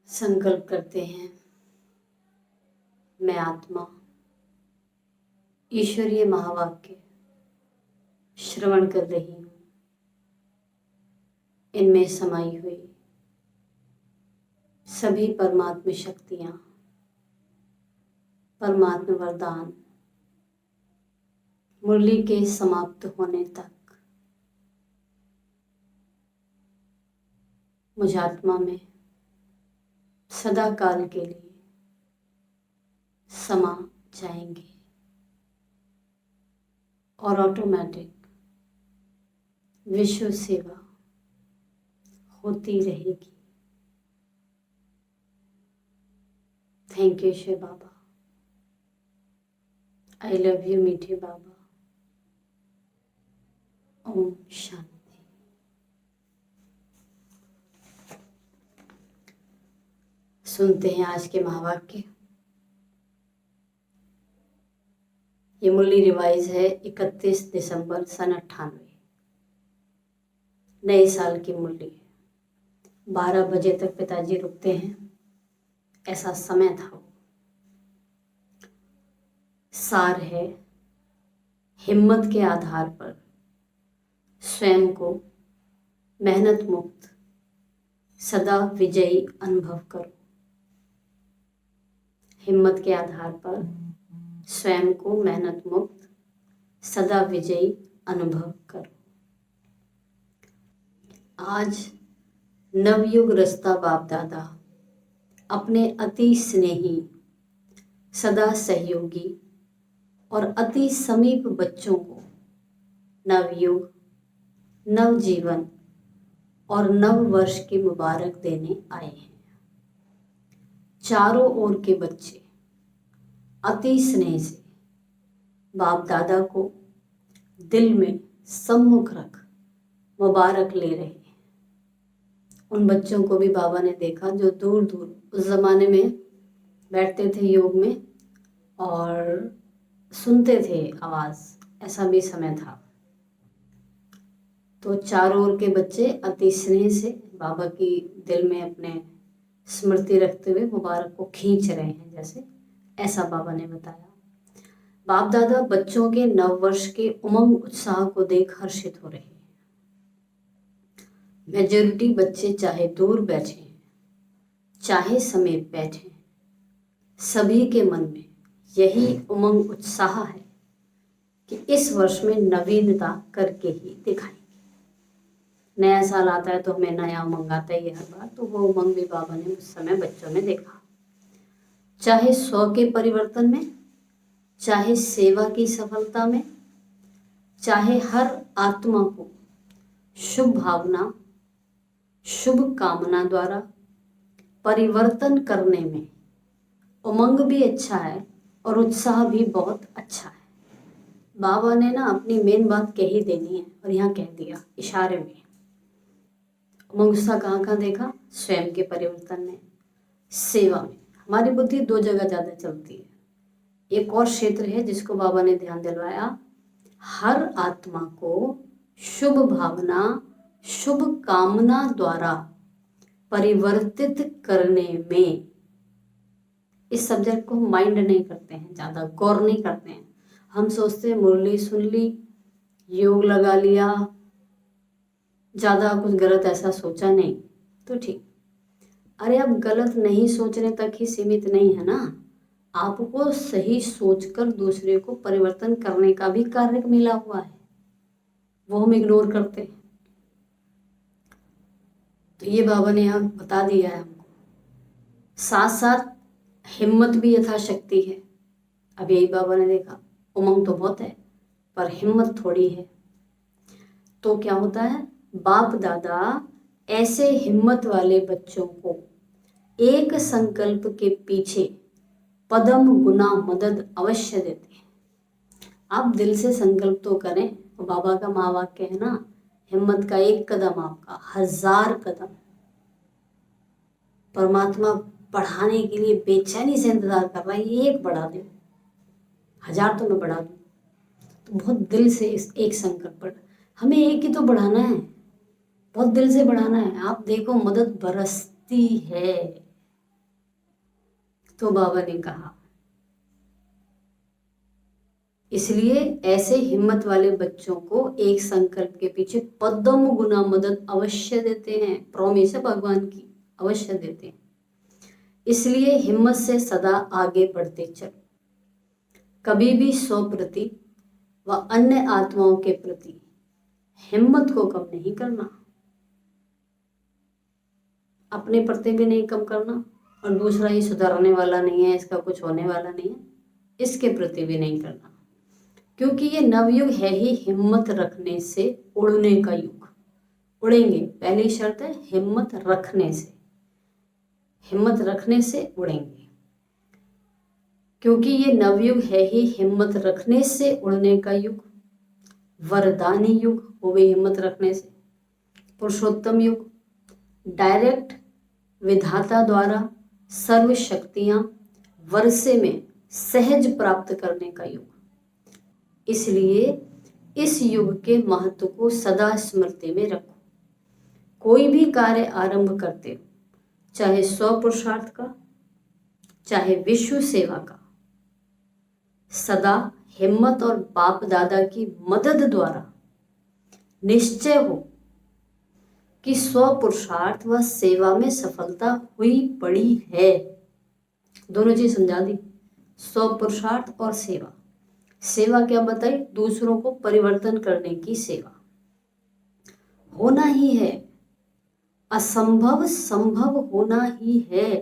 संकल्प करते हैं, मैं आत्मा ईश्वरीय महावाक्य श्रवण कर रही हूँ। इनमें समाई हुई सभी परमात्म शक्तियाँ, परमात्म वरदान मुरली के समाप्त होने तक मुझ आत्मा में सदा काल के लिए समा जाएंगे और ऑटोमेटिक विश्व सेवा होती रहेगी। Thank you Shiv Baba. I love you मीठे बाबा। ओम शांति। सुनते हैं आज के महावाक्य। ये मुरली रिवाइज है 31 दिसंबर सन 98। नए साल की मुरली है। 12 बजे तक पिताजी रुकते हैं, ऐसा समय था। सार है, हिम्मत के आधार पर स्वयं को मेहनत मुक्त सदा विजयी अनुभव करो। हिम्मत के आधार पर स्वयं को मेहनत मुक्त सदा विजयी अनुभव करो। आज नवयुग रस्ता बाप दादा अपने अति स्नेही, सदा सहयोगी और अति समीप बच्चों को नवयुग, नवजीवन और नव वर्ष की मुबारक देने आए हैं। चारों ओर के बच्चे अति स्नेह से बाप दादा को दिल में सम्मुख रख मुबारक ले रहे हैं। उन बच्चों को भी बाबा ने देखा जो दूर दूर उस जमाने में बैठते थे योग में और सुनते थे आवाज, ऐसा भी समय था। तो चारों ओर के बच्चे अति स्नेह से बाबा की दिल में अपने स्मृति रखते हुए मुबारक को खींच रहे हैं, जैसे ऐसा बाबा ने बताया। बाप दादा बच्चों के नव वर्ष के उमंग उत्साह को देख हर्षित हो रहे हैं। मेजॉरिटी बच्चे चाहे दूर बैठे चाहे समीप बैठे, सभी के मन में यही उमंग उत्साह है कि इस वर्ष में नवीनता करके ही दिखाएंगे। नया साल आता है तो हमें नया उमंग आता ही है हर बार, तो वो उमंग भी बाबा ने उस समय बच्चों में देखा। चाहे 100 के परिवर्तन में, चाहे सेवा की सफलता में, चाहे हर आत्मा को शुभ भावना, शुभ कामना द्वारा परिवर्तन करने में उमंग भी अच्छा है और उत्साह भी बहुत अच्छा है। बाबा ने ना अपनी मेन बात कह ही देनी है और यहाँ कह दिया इशारे में। उमंग उत्साह कहाँ कहाँ देखा? स्वयं के परिवर्तन में, सेवा में। हमारी बुद्धि दो जगह ज़्यादा चलती है। एक और क्षेत्र है जिसको बाबा ने ध्यान दिलवाया, हर आत्मा को शुभ भावना, शुभ कामना द्वारा परिवर्तित करने में। इस सब्जेक्ट को हम माइंड नहीं करते हैं, ज़्यादा गौर नहीं करते हैं। हम सोचते हैं मुरली सुन ली, योग लगा लिया, ज़्यादा कुछ गलत ऐसा सोचा नहीं तो ठीक। अरे अब गलत नहीं सोचने तक ही सीमित नहीं है ना, आपको सही सोचकर दूसरे को परिवर्तन करने का भी कार्य मिला हुआ है, वो हम इग्नोर करते हैं। तो ये बाबा ने यहाँ बता दिया है हमको। साथ साथ हिम्मत भी यथाशक्ति है। अब यही बाबा ने देखा, उमंग तो बहुत है पर हिम्मत थोड़ी है। तो क्या होता है, बाप दादा ऐसे हिम्मत वाले बच्चों को एक संकल्प के पीछे पदम गुना मदद अवश्य देते हैं। आप दिल से संकल्प तो करें। तो बाबा का महावाक्य है ना, हिम्मत का एक कदम आपका 1000 कदम। परमात्मा बढ़ाने के लिए बेचैनी से इंतजार कर रहा है, ये एक बढ़ा दे, 1000 तो मैं बढ़ा दूँ। तो बहुत दिल से इस एक संकल्प पर हमें एक ही तो बढ़ाना है, बहुत दिल से बढ़ाना है। आप देखो मदद बरसती है। तो बाबा ने कहा, इसलिए ऐसे हिम्मत वाले बच्चों को एक संकल्प के पीछे पद्म गुना मदद अवश्य देते हैं। प्रॉमिस है भगवान की, अवश्य देते हैं। इसलिए हिम्मत से सदा आगे बढ़ते चलो। कभी भी स्व प्रति व अन्य आत्माओं के प्रति हिम्मत को कम नहीं करना, अपने प्रति भी नहीं कम करना, और दूसरा ही सुधरने वाला नहीं है, इसका कुछ होने वाला नहीं है, इसके प्रति भी नहीं करना। क्योंकि ये नवयुग है ही हिम्मत रखने से उड़ने का युग। उड़ेंगे, पहली शर्त है हिम्मत रखने से, हिम्मत रखने से उड़ेंगे। क्योंकि ये नवयुग है ही हिम्मत रखने से उड़ने का युग, वरदानी युग, वो भी हिम्मत रखने से, पुरुषोत्तम युग, डायरेक्ट विधाता द्वारा सर्व शक्तियां वर्षे में सहज प्राप्त करने का युग। इसलिए इस युग के महत्व को सदा स्मृति में रखो। कोई भी कार्य आरंभ करते हो, चाहे स्व पुरुषार्थ का, चाहे विश्व सेवा का, सदा हिम्मत और बाप दादा की मदद द्वारा निश्चय हो कि स्व पुरुषार्थ व सेवा में सफलता हुई पड़ी है। दोनों चीज समझा दी, स्व पुरुषार्थ और सेवा। सेवा क्या बताई? दूसरों को परिवर्तन करने की सेवा। होना ही है, असंभव संभव होना ही है,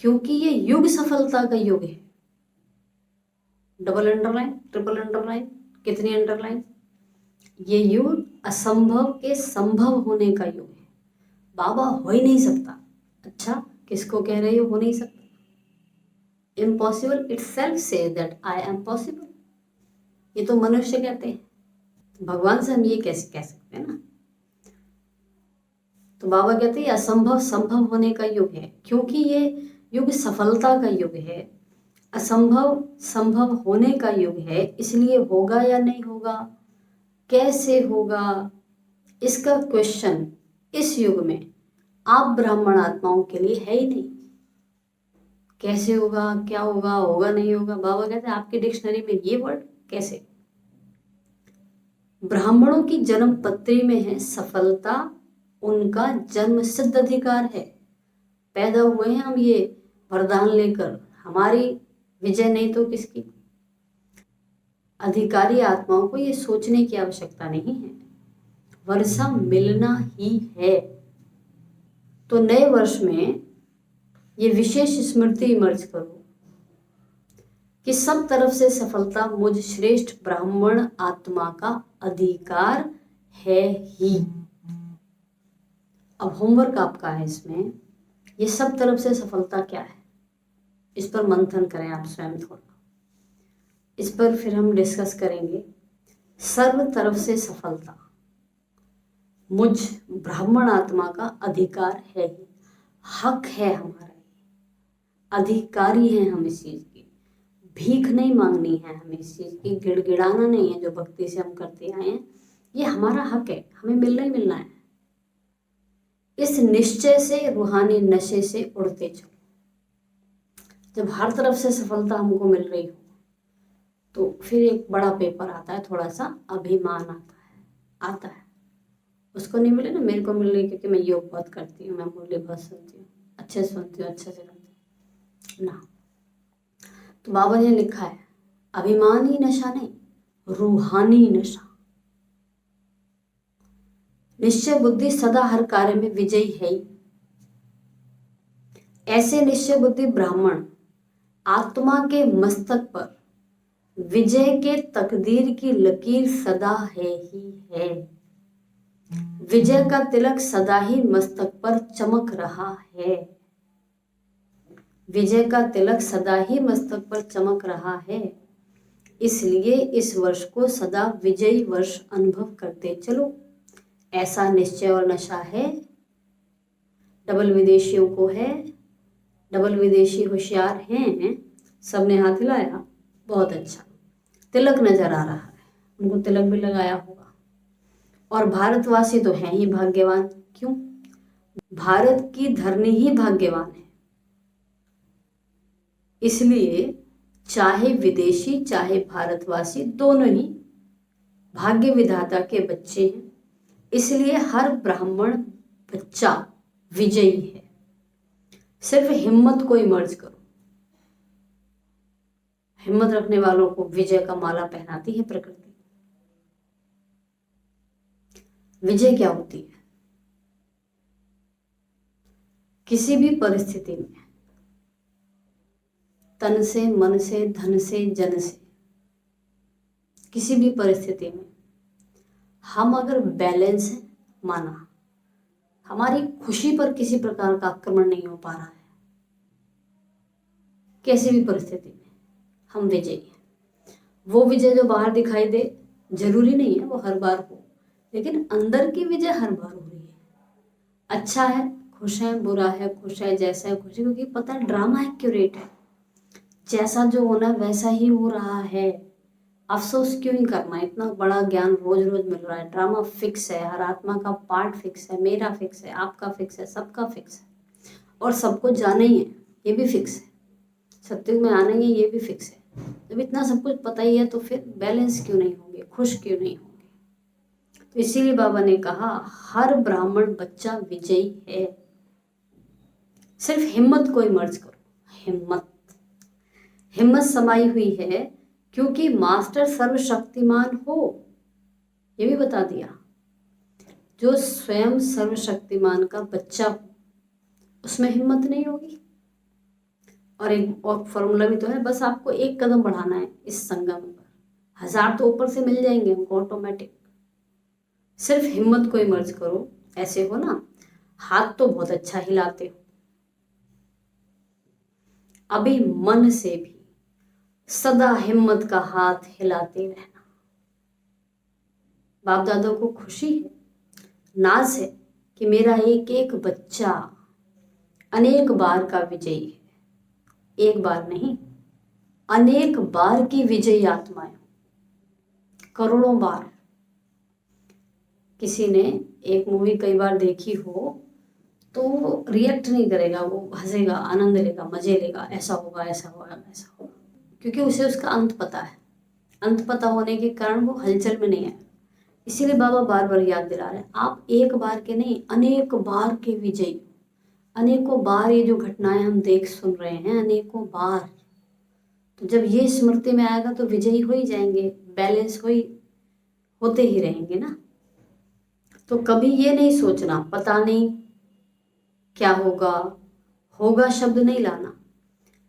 क्योंकि ये युग सफलता का युग है। डबल अंडरलाइन, ट्रिपल अंडरलाइन, कितनी अंडरलाइन? ये युग असंभव के संभव होने का युग है। बाबा हो ही नहीं सकता। अच्छा, किसको कह रहे हो नहीं सकता? Impossible itself say that I am possible. ये तो मनुष्य कहते हैं, भगवान से हम ये कैसे कह सकते हैं ना? तो बाबा कहते हैं असंभव संभव होने का युग है, क्योंकि ये युग सफलता का युग है। असंभव संभव होने का युग है, इसलिए होगा या नहीं होगा, कैसे होगा, इसका क्वेश्चन इस युग में आप ब्राह्मण आत्माओं के लिए है ही नहीं। कैसे होगा, क्या होगा, होगा नहीं होगा, बाबा कहते हैं आपकी डिक्शनरी में ये वर्ड कैसे? ब्राह्मणों की जन्म पत्री में है सफलता, उनका जन्म सिद्ध अधिकार है। पैदा हुए हैं हम ये वरदान लेकर, हमारी विजय नहीं तो किसकी? अधिकारी आत्माओं को ये सोचने की आवश्यकता नहीं है, वर्षा मिलना ही है। तो नए वर्ष में ये विशेष स्मृति इमर्ज करो कि सब तरफ से सफलता मुझ श्रेष्ठ ब्राह्मण आत्मा का अधिकार है ही। अब होमवर्क आपका है इसमें, ये सब तरफ से सफलता क्या है, इस पर मंथन करें आप स्वयं थोड़ा। इस पर फिर हम डिस्कस करेंगे। सर्व तरफ से सफलता मुझ ब्राह्मण आत्मा का अधिकार है ही, हक है हमारा, अधिकारी हैं हम इस चीज की। भीख नहीं मांगनी है हमें इस चीज की, गिड़गिड़ाना नहीं है जो भक्ति से हम करते आए हैं, ये हमारा हक है, हमें मिलना ही मिलना है। इस निश्चय से, रूहानी नशे से उड़ते चलो। जब हर तरफ से सफलता हमको मिल रही हो तो फिर एक बड़ा पेपर आता है, थोड़ा सा अभिमान आता है। उसको नहीं मिले ना, मेरे को मिल रही क्योंकि मैं योग बहुत करती हूँ, मैं मुरली बहुत सुनती हूँ, अच्छे से सुनती हूँ, अच्छे से करती हूँ ना। तो बाबा ने लिखा है अभिमानी नशा नहीं, रूहानी नशा। निश्चय बुद्धि सदा हर कार्य में विजयी है ही। ऐसे निश्चय बुद्धि ब्राह्मण आत्मा के मस्तक पर विजय के तकदीर की लकीर सदा है ही है। विजय का तिलक सदा ही मस्तक पर चमक रहा है। विजय का तिलक सदा ही मस्तक पर चमक रहा है। इसलिए इस वर्ष को सदा विजयी वर्ष अनुभव करते चलो, ऐसा निश्चय और नशा है। डबल विदेशियों को है, डबल विदेशी होशियार हैं, सबने हाथ हिलाया, बहुत अच्छा। तिलक नजर आ रहा है, उनको तिलक भी लगाया होगा। और भारतवासी तो हैं ही भाग्यवान। क्यों? भारत की धरनी ही भाग्यवान है। इसलिए चाहे विदेशी चाहे भारतवासी दोनों ही भाग्य विधाता के बच्चे हैं। इसलिए हर ब्राह्मण बच्चा विजयी है। सिर्फ हिम्मत को इमर्ज करो। हिम्मत रखने वालों को विजय का माला पहनाती है प्रकृति। विजय क्या होती है? किसी भी परिस्थिति में तन से, मन से, धन से, जन से, किसी भी परिस्थिति में हम अगर बैलेंस हैं, माना हमारी खुशी पर किसी प्रकार का आक्रमण नहीं हो पा रहा है, कैसी भी परिस्थिति में हम विजयी हैं। वो विजय जो बाहर दिखाई दे जरूरी नहीं है वो हर बार हो, लेकिन अंदर की विजय हर बार हो रही है। अच्छा है, खुश है, बुरा है, खुश है, जैसा है खुश है, क्योंकि पता है ड्रामा एक्यूरेट है। जैसा जो होना वैसा ही हो रहा है। अफसोस क्यों ही करना, इतना बड़ा ज्ञान रोज रोज मिल रहा है। ड्रामा फिक्स है, हर आत्मा का पार्ट फिक्स है, मेरा फिक्स है, आपका फिक्स है, सबका फिक्स है, और सबको जाना ही है, ये भी फिक्स है। सत्युग में आना ही है, ये भी फिक्स है। जब इतना सब कुछ पता ही है तो फिर बैलेंस क्यों नहीं होंगे, खुश क्यों नहीं होंगे? तो इसीलिए बाबा ने कहा हर ब्राह्मण बच्चा विजयी है। सिर्फ हिम्मत को इमर्ज करो। हिम्मत समाई हुई है क्योंकि मास्टर सर्वशक्तिमान हो, ये भी बता दिया। जो स्वयं सर्वशक्तिमान का बच्चा हो उसमें हिम्मत नहीं होगी। और एक और फॉर्मूला भी तो है, बस आपको एक कदम बढ़ाना है इस संगम पर। 1000 तो ऊपर से मिल जाएंगे हमको ऑटोमेटिक। सिर्फ हिम्मत को इमर्ज करो। ऐसे हो ना, हाथ तो बहुत अच्छा हिलाते हो, अभी मन से भी सदा हिम्मत का हाथ हिलाते रहना। बाप दादा को खुशी है, नाज है कि मेरा एक एक बच्चा अनेक बार का विजयी है। एक बार नहीं, अनेक बार की विजयी आत्माएं, करोड़ों बार। किसी ने एक मूवी कई बार देखी हो तो रिएक्ट नहीं करेगा, वो हंसेगा, आनंद लेगा, मजे लेगा, ऐसा होगा, ऐसा होगा, ऐसा होगा, क्योंकि उसे उसका अंत पता है। अंत पता होने के कारण वो हलचल में नहीं है। इसीलिए बाबा बार बार याद दिला रहे हैं, आप एक बार के नहीं अनेक बार के विजयी। अनेकों बार ये जो घटनाएं हम देख सुन रहे हैं, अनेकों बार। तो जब ये स्मृति में आएगा तो विजयी हो ही जाएंगे, बैलेंस होते ही रहेंगे ना। तो कभी ये नहीं सोचना पता नहीं क्या होगा, होगा शब्द नहीं लाना।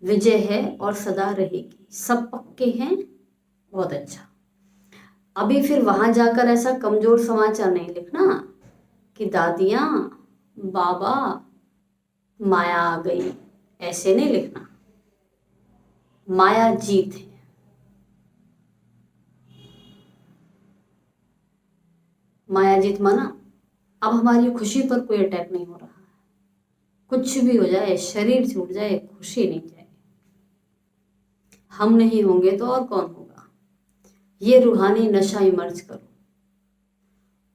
विजय है और सदा रहेगी, सब पक्के हैं, बहुत अच्छा। अभी फिर वहां जाकर ऐसा कमजोर समाचार नहीं लिखना कि दादियाँ बाबा माया आ गई, ऐसे नहीं लिखना। माया जीत है। माया जीत माना अब हमारी खुशी पर कोई अटैक नहीं हो रहा है। कुछ भी हो जाए, शरीर छूट जाए, खुशी नहीं जाए। हम नहीं होंगे तो और कौन होगा? ये रूहानी नशा इमर्ज करो।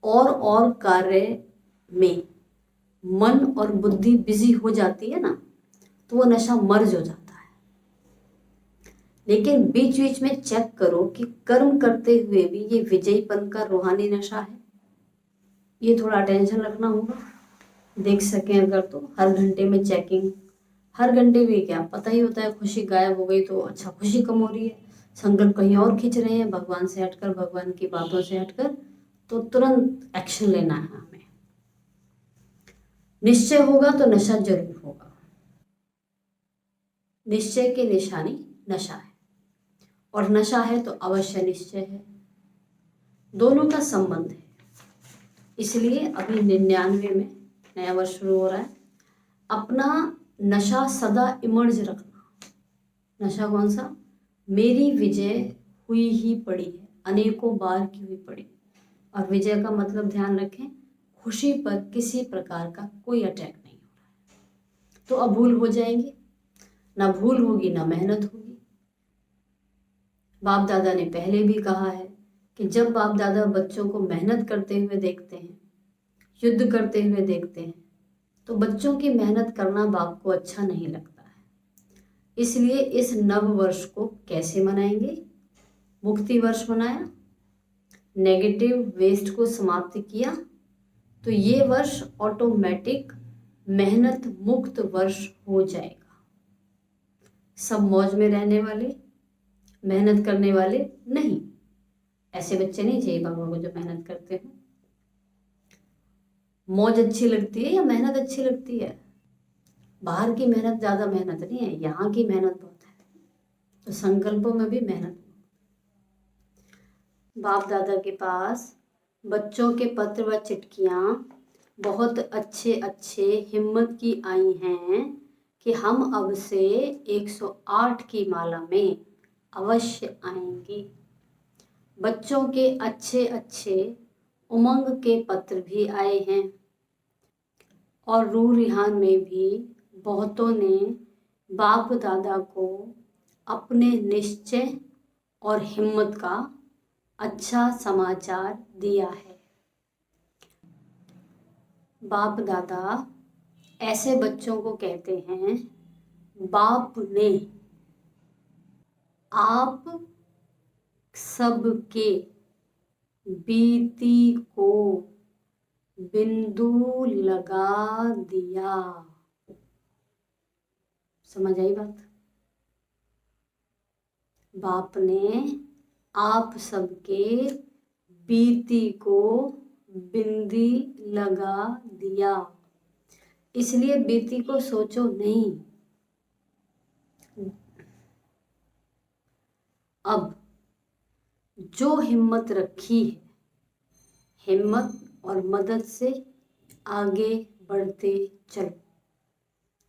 और कार्य में मन और बुद्धि बिजी हो जाती है ना, तो वो नशा मर्ज हो जाता है। लेकिन बीच बीच में चेक करो कि कर्म करते हुए भी ये विजयीपन का रूहानी नशा है। ये थोड़ा अटेंशन रखना होगा। देख सकें अगर तो हर घंटे में चेकिंग। हर घंटे भी क्या पता ही होता है, खुशी गायब हो गई तो अच्छा खुशी कम हो रही है, संकल्प कहीं और खींच रहे हैं, भगवान से हटकर, भगवान की बातों से हटकर, तो तुरंत एक्शन लेना है हमें। निश्चय होगा तो नशा जरूर होगा। निश्चय की निशानी नशा है, और नशा है तो अवश्य निश्चय है। दोनों का संबंध है। इसलिए अभी 99 में नया वर्ष शुरू हो रहा है, अपना नशा सदा इमर्ज रखना। नशा कौन सा? मेरी विजय हुई ही पड़ी है, अनेकों बार की हुई पड़ी। और विजय का मतलब ध्यान रखें, खुशी पर किसी प्रकार का कोई अटैक नहीं हो रहा है। तो अब भूल हो जाएंगे, ना भूल होगी ना मेहनत होगी। बाप दादा ने पहले भी कहा है कि जब बाप दादा बच्चों को मेहनत करते हुए देखते हैं, युद्ध करते हुए देखते हैं, तो बच्चों की मेहनत करना बाप को अच्छा नहीं लगता है। इसलिए इस नव वर्ष को कैसे मनाएंगे? मुक्ति वर्ष मनाया, नेगेटिव वेस्ट को समाप्त किया, तो ये वर्ष ऑटोमेटिक मेहनत मुक्त वर्ष हो जाएगा। सब मौज में रहने वाले, मेहनत करने वाले नहीं। ऐसे बच्चे नहीं चाहिए बाबा को जो मेहनत करते हो। मौज अच्छी लगती है या मेहनत अच्छी लगती है? बाहर की मेहनत ज़्यादा मेहनत नहीं है, यहाँ की मेहनत बहुत है। तो संकल्पों में भी मेहनत। बाप दादा के पास बच्चों के पत्र व चिट्ठियाँ बहुत अच्छे अच्छे हिम्मत की आई हैं कि हम अब से 108 की माला में अवश्य आएंगी। बच्चों के अच्छे अच्छे उमंग के पत्र भी आए हैं और रूह रिहान में भी बहुतों ने बाप दादा को अपने निश्चय और हिम्मत का अच्छा समाचार दिया है। बाप दादा ऐसे बच्चों को कहते हैं, बाप ने आप सबके बीती को बिंदु लगा दिया। समझ आई बात? बाप ने आप सबके बीती को बिंदी लगा दिया। इसलिए बीती को सोचो नहीं। अब जो हिम्मत रखी है, हिम्मत और मदद से आगे बढ़ते चलो।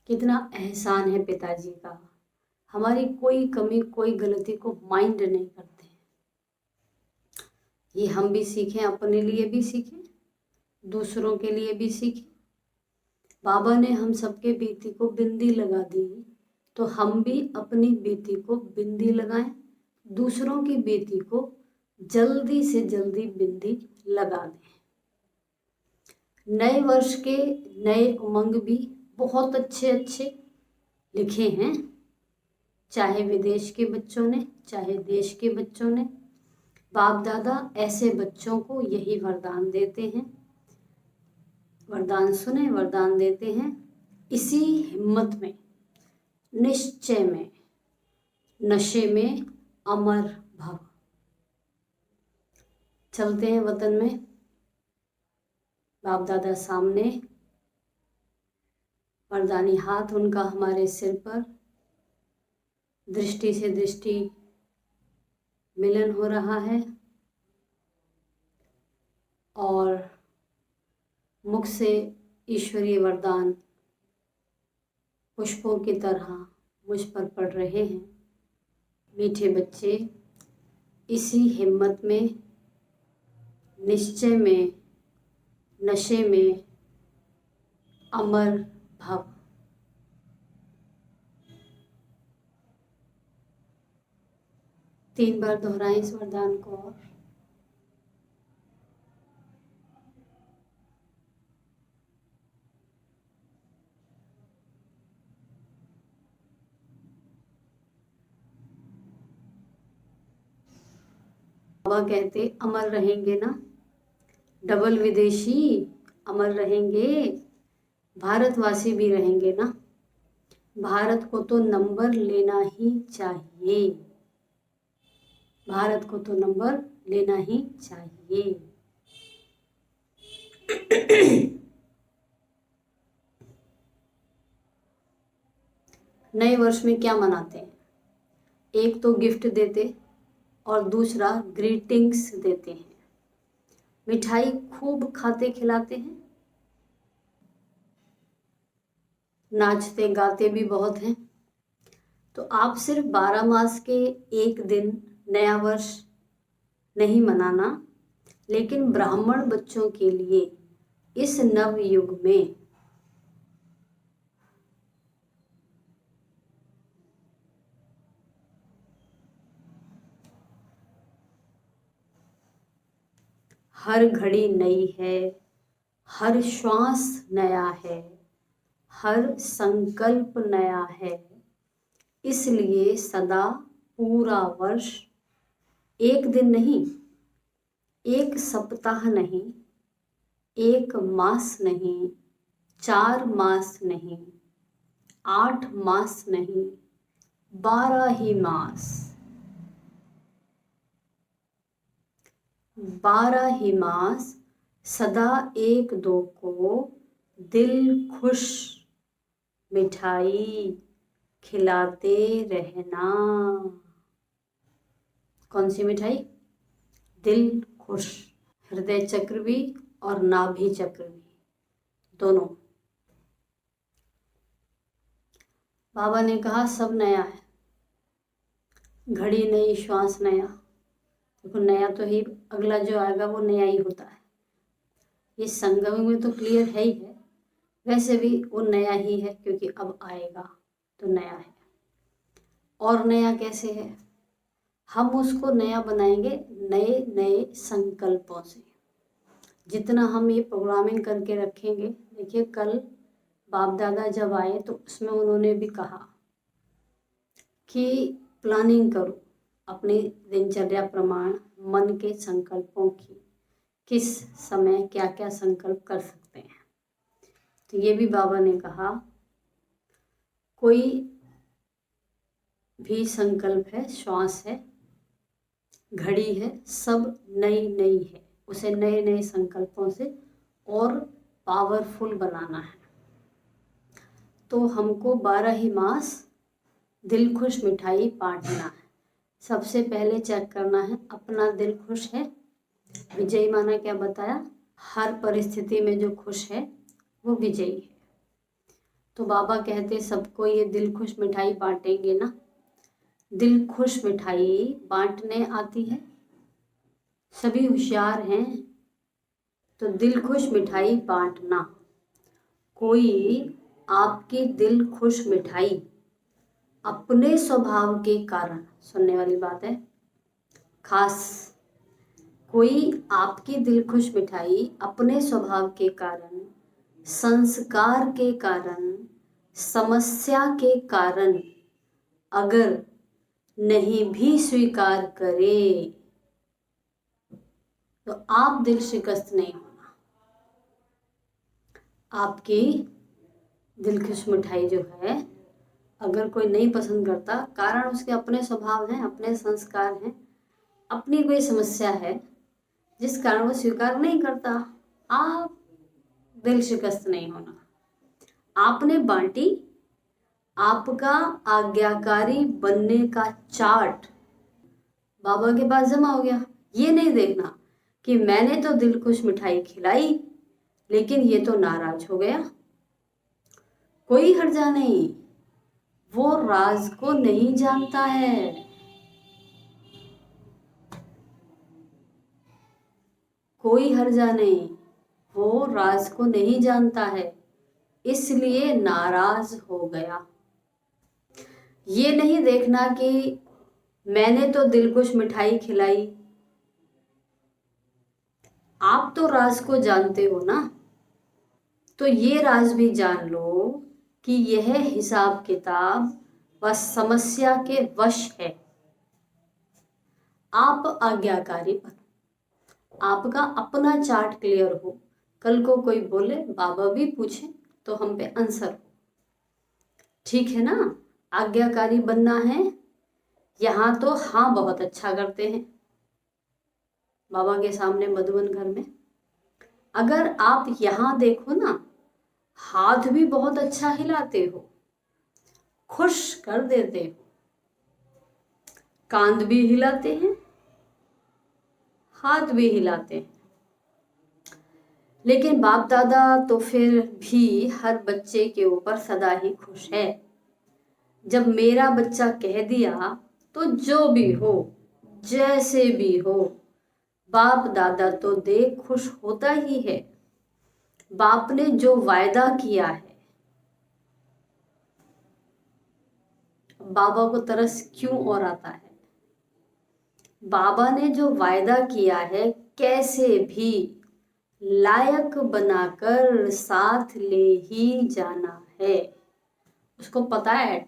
कितना एहसान है पिताजी का, हमारी कोई कमी कोई गलती को माइंड नहीं करते। ये हम भी सीखें, अपने लिए भी सीखें, दूसरों के लिए भी सीखें। बाबा ने हम सबके बीती को बिंदी लगा दी, तो हम भी अपनी बीती को बिंदी लगाएं, दूसरों की बीती को जल्दी से जल्दी बिंदी लगा दें। नए वर्ष के नए उमंग भी बहुत अच्छे अच्छे लिखे हैं, चाहे विदेश के बच्चों ने चाहे देश के बच्चों ने। बाप दादा ऐसे बच्चों को यही वरदान देते हैं। वरदान सुने, वरदान देते हैं, इसी हिम्मत में, निश्चय में, नशे में अमर भव। चलते हैं वतन में, बाप दादा सामने, वरदानी हाथ उनका हमारे सिर पर, दृष्टि से दृष्टि मिलन हो रहा है और मुख से ईश्वरीय वरदान पुष्पों की तरह मुझ पर पड़ रहे हैं। मीठे बच्चे, इसी हिम्मत में, निश्चय में, नशे में अमर भव। तीन बार दोहराएं इस वरदान को। और बाबा कहते अमर रहेंगे ना, डबल विदेशी अमर रहेंगे, भारतवासी भी रहेंगे ना। भारत को तो नंबर लेना ही चाहिए, भारत को तो नंबर लेना ही चाहिए। नए वर्ष में क्या मनाते हैं? एक तो गिफ्ट देते और दूसरा ग्रीटिंग्स देते हैं। मिठाई खूब खाते खिलाते हैं, नाचते गाते भी बहुत हैं। तो आप सिर्फ 12 मास के एक दिन नया वर्ष नहीं मनाना, लेकिन ब्राह्मण बच्चों के लिए इस नव युग में हर घड़ी नई है, हर श्वास नया है, हर संकल्प नया है। इसलिए सदा पूरा वर्ष एक दिन नहीं, एक सप्ताह नहीं, एक मास नहीं, 4 मास नहीं, 8 मास नहीं, 12 ही मास, 12 ही मास सदा एक दो को दिल खुश मिठाई खिलाते रहना। कौन सी मिठाई? दिल खुश। हृदय चक्र भी और नाभि चक्र भी, दोनों। बाबा ने कहा सब नया है, घड़ी नई, श्वास नया। देखो नया तो ही, अगला जो आएगा वो नया ही होता है। ये संगम में तो क्लियर है ही है, वैसे भी वो नया ही है क्योंकि अब आएगा तो नया है। और नया कैसे है? हम उसको नया बनाएंगे नए नए संकल्पों से। जितना हम ये प्रोग्रामिंग करके रखेंगे, देखिए कल बाप दादा जब आए तो उसमें उन्होंने भी कहा कि प्लानिंग करो अपनी दिनचर्या प्रमाण मन के संकल्पों की, किस समय क्या क्या संकल्प कर सकते हैं। तो ये भी बाबा ने कहा कोई भी संकल्प है, श्वास है, घड़ी है, सब नई नई है, उसे नए नए संकल्पों से और पावरफुल बनाना है। तो हमको 12 ही मास दिल खुश मिठाई बांटना है। सबसे पहले चेक करना है अपना दिल खुश है। विजयी माना क्या बताया? हर परिस्थिति में जो खुश है वो विजयी है। तो बाबा कहते सबको ये दिल खुश मिठाई बांटेंगे ना। दिल खुश मिठाई बांटने आती है? सभी होशियार हैं तो दिल खुश मिठाई बांटना। कोई आपकी दिल खुश मिठाई अपने स्वभाव के कारण, सुनने वाली बात है खास, कोई आपकी दिल खुश मिठाई अपने स्वभाव के कारण, संस्कार के कारण, समस्या के कारण अगर नहीं भी स्वीकार करे तो आप दिल शिकस्त नहीं होना। आपकी दिल खुश मिठाई जो है अगर कोई नहीं पसंद करता, कारण उसके अपने स्वभाव हैं, अपने संस्कार हैं, अपनी कोई समस्या है जिस कारण वो स्वीकार नहीं करता, आप दिल शिकस्त नहीं होना। आपने बांटी, आपका आज्ञाकारी बनने का चार्ट बाबा के पास जमा हो गया। ये नहीं देखना कि मैंने तो दिल खुश मिठाई खिलाई लेकिन ये तो नाराज हो गया। कोई हर्जा नहीं, वो राज को नहीं जानता है। कोई हर्जा नहीं, वो राज को नहीं जानता है इसलिए नाराज हो गया। ये नहीं देखना कि मैंने तो दिलखुश मिठाई खिलाई। आप तो राज को जानते हो ना, तो ये राज भी जान लो कि यह हिसाब किताब व समस्या के वश है। आप आज्ञाकारी बनो, आपका अपना चार्ट क्लियर हो। कल को कोई बोले, बाबा भी पूछे तो हम पे आंसर हो। ठीक है ना? आज्ञाकारी बनना है। यहाँ तो हाँ बहुत अच्छा करते हैं बाबा के सामने मधुबन घर में। अगर आप यहाँ देखो ना, हाथ भी बहुत अच्छा हिलाते हो, खुश कर देते हो, कांध भी हिलाते हैं, हाथ भी हिलाते हैं। लेकिन बाप दादा तो फिर भी हर बच्चे के ऊपर सदा ही खुश है। जब मेरा बच्चा कह दिया तो जो भी हो, जैसे भी हो, बाप दादा तो देख खुश होता ही है। बाप ने जो वायदा किया है, बाबा को तरस क्यों और आता है? बाबा ने जो वायदा किया है कैसे भी लायक बनाकर साथ ले ही जाना है। उसको पता है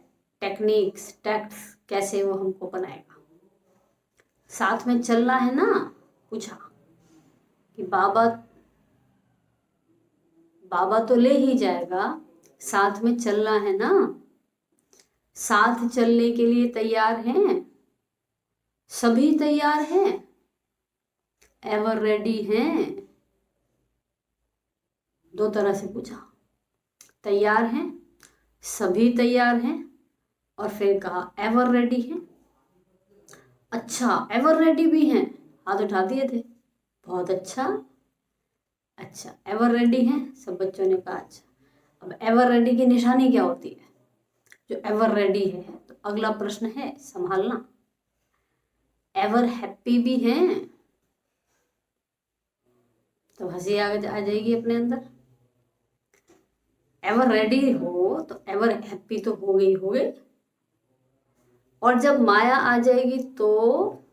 टेक्निक्स, टैक्ट्स कैसे वो हमको बनाएगा। साथ में चलना है ना, पूछा कि बाबा तो ले ही जाएगा, साथ में चलना है ना, साथ चलने के लिए तैयार हैं, सभी तैयार हैं, एवर रेडी हैं। दो तरह से पूछा, तैयार हैं, सभी तैयार हैं, और फिर कहा एवर रेडी हैं। अच्छा, एवर रेडी भी हैं, हाथ उठा दिए थे, बहुत अच्छा। अच्छा, एवर रेडी हैं, सब बच्चों ने कहा अच्छा। अब एवर रेडी की निशानी क्या होती है? जो एवर रेडी है, तो अगला प्रश्न है संभालना, एवर हैप्पी भी हैं, तो हंसी आ जाएगी अपने अंदर। एवर रेडी हो तो एवर हैप्पी तो हो गई, और जब माया आ जाएगी तो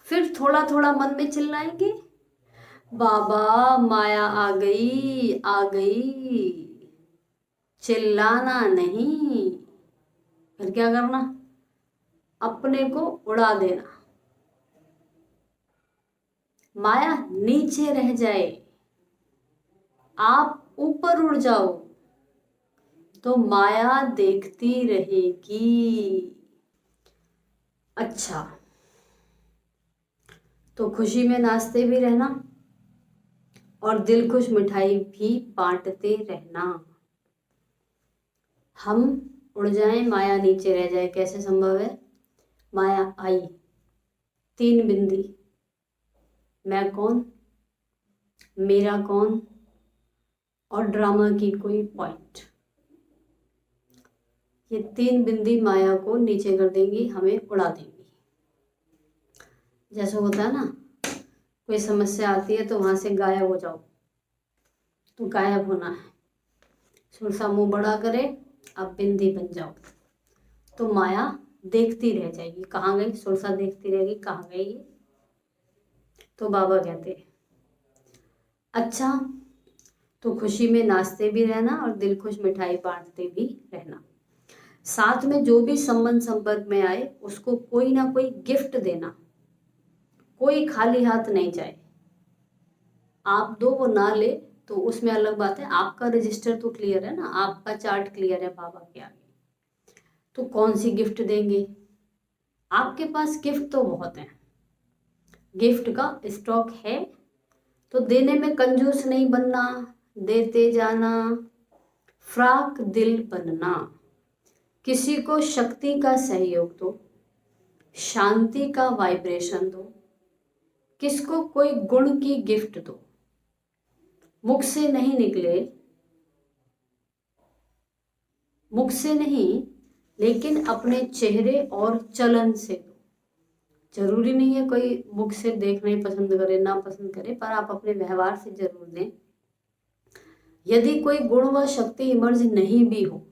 फिर थोड़ा थोड़ा मन में चिल्लाएंगे, बाबा माया आ गई, चिल्लाना नहीं। फिर क्या करना? अपने को उड़ा देना, माया नीचे रह जाए, आप ऊपर उड़ जाओ, तो माया देखती रहेगी। अच्छा, तो खुशी में नाचते भी रहना और दिल खुश मिठाई भी बांटते रहना। हम उड़ जाएं, माया नीचे रह जाए, कैसे संभव है? माया आई, 3 बिंदी, मैं कौन, मेरा कौन, और ड्रामा की कोई पॉइंट, ये 3 बिंदी माया को नीचे कर देंगी, हमें उड़ा देंगी। जैसे होता है ना, कोई समस्या आती है तो वहां से गायब हो जाओ, तो गायब होना है, सुरसा मुंह बड़ा करे, अब बिंदी बन जाओ, तो माया देखती रह जाएगी, कहाँ गई सुरसा, देखती रहेगी कहाँ गई। तो बाबा कहते अच्छा, तो खुशी में नाचते भी रहना और दिल खुश मिठाई बांटते भी रहना, साथ में जो भी संबंध संपर्क में आए उसको कोई ना कोई गिफ्ट देना, कोई खाली हाथ नहीं जाए। आप दो वो ना ले तो उसमें अलग बात है, आपका रजिस्टर तो क्लियर है ना, आपका चार्ट क्लियर है बाबा के आगे, तो कौन सी गिफ्ट देंगे? आपके पास गिफ्ट तो बहुत है, गिफ्ट का स्टॉक है, तो देने में कंजूस नहीं बनना, देते जाना, फ्राक दिल बनना, किसी को शक्ति का सहयोग दो, शांति का वाइब्रेशन दो, किसको कोई गुण की गिफ्ट दो, मुख से नहीं लेकिन अपने चेहरे और चलन से दो। जरूरी नहीं है कोई मुख से देखना ही पसंद करे ना पसंद करे, पर आप अपने व्यवहार से जरूर दें। यदि कोई गुण व शक्ति इमर्ज नहीं भी हो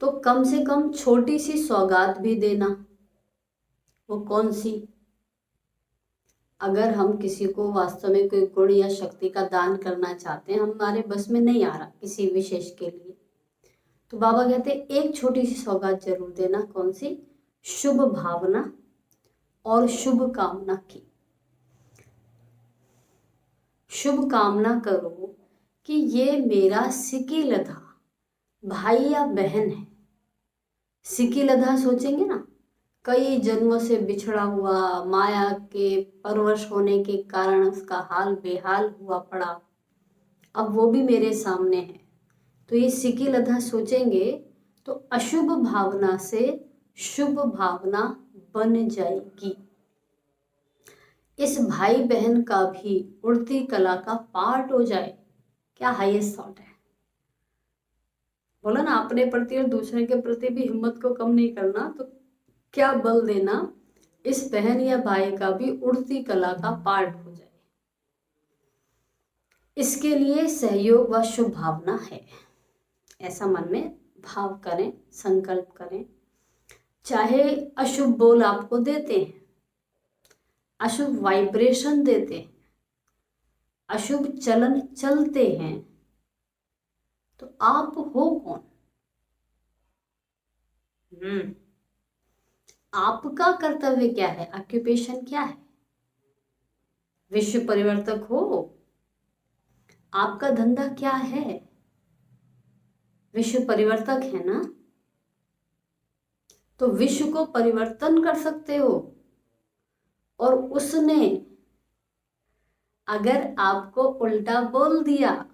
तो कम से कम छोटी सी सौगात भी देना। वो कौन सी? अगर हम किसी को वास्तव में कोई गुण या शक्ति का दान करना चाहते हैं, हमारे बस में नहीं आ रहा किसी विशेष के लिए, तो बाबा कहते हैं एक छोटी सी सौगात जरूर देना। कौन सी? शुभ भावना और शुभ कामना की। शुभ कामना करो कि ये मेरा सिकी लधा भाई या बहन है। सिकी लधा सोचेंगे ना, कई जन्मों से बिछड़ा हुआ, माया के परवश होने के कारण उसका हाल बेहाल हुआ पड़ा, अब वो भी मेरे सामने है, तो ये सिकी लधा सोचेंगे तो अशुभ भावना से शुभ भावना बन जाएगी। इस भाई बहन का भी उड़ती कला का पार्ट हो जाए, क्या हाईएस्ट थॉट है? बोला ना, अपने प्रति और दूसरे के प्रति भी हिम्मत को कम नहीं करना, तो क्या बल देना इस बहन या भाई का भी उड़ती कला का पार्ट हो जाए। इसके लिए सहयोग व शुभ भावना है, ऐसा मन में भाव करें, संकल्प करें। चाहे अशुभ बोल आपको देते हैं, अशुभ वाइब्रेशन देते हैं, अशुभ चलन चलते हैं, तो आप हो कौन? हम्म आपका कर्तव्य क्या है, ऑक्यूपेशन क्या है? विश्व परिवर्तक हो, आपका धंधा क्या है? विश्व परिवर्तक है ना, तो विश्व को परिवर्तन कर सकते हो। और उसने अगर आपको उल्टा बोल दिया,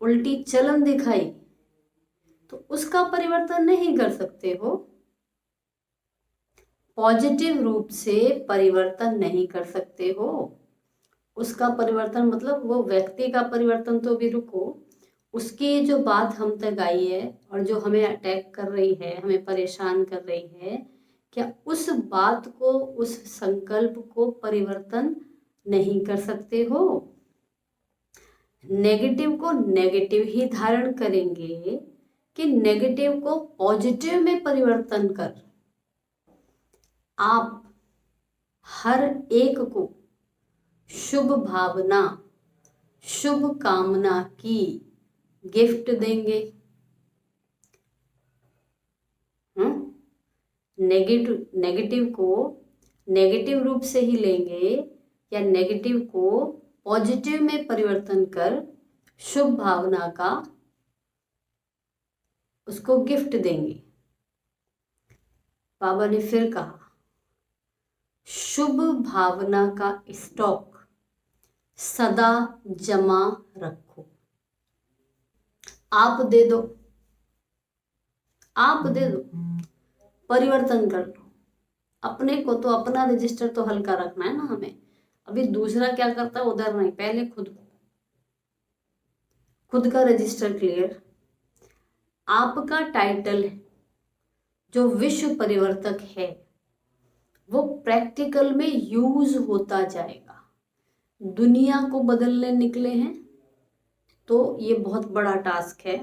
उल्टी चलन दिखाई, तो उसका परिवर्तन नहीं कर सकते हो। पॉजिटिव रूप से परिवर्तन नहीं कर सकते हो। उसका परिवर्तन मतलब वो व्यक्ति का परिवर्तन तो भी रुको, उसकी जो बात हम तक आई है और जो हमें अटैक कर रही है, हमें परेशान कर रही है, क्या उस बात को, उस संकल्प को परिवर्तन नहीं कर सकते हो? नेगेटिव को नेगेटिव ही धारण करेंगे कि नेगेटिव को पॉजिटिव में परिवर्तन कर आप हर एक को शुभ भावना, शुभ कामना की गिफ्ट देंगे। नेगेटिव को नेगेटिव रूप से ही लेंगे या नेगेटिव को पॉजिटिव में परिवर्तन कर शुभ भावना का उसको गिफ्ट देंगे। बाबा ने फिर कहा, शुभ भावना का स्टॉक सदा जमा रखो। आप दे दो, आप दे दो, परिवर्तन कर लो। अपने को तो, अपना रजिस्टर तो हल्का रखना है ना हमें। अभी दूसरा क्या करता है उधर नहीं, पहले खुद का रजिस्टर क्लियर। आपका टाइटल जो विश्व परिवर्तक है वो प्रैक्टिकल में यूज होता जाएगा। दुनिया को बदलने निकले हैं तो ये बहुत बड़ा टास्क है।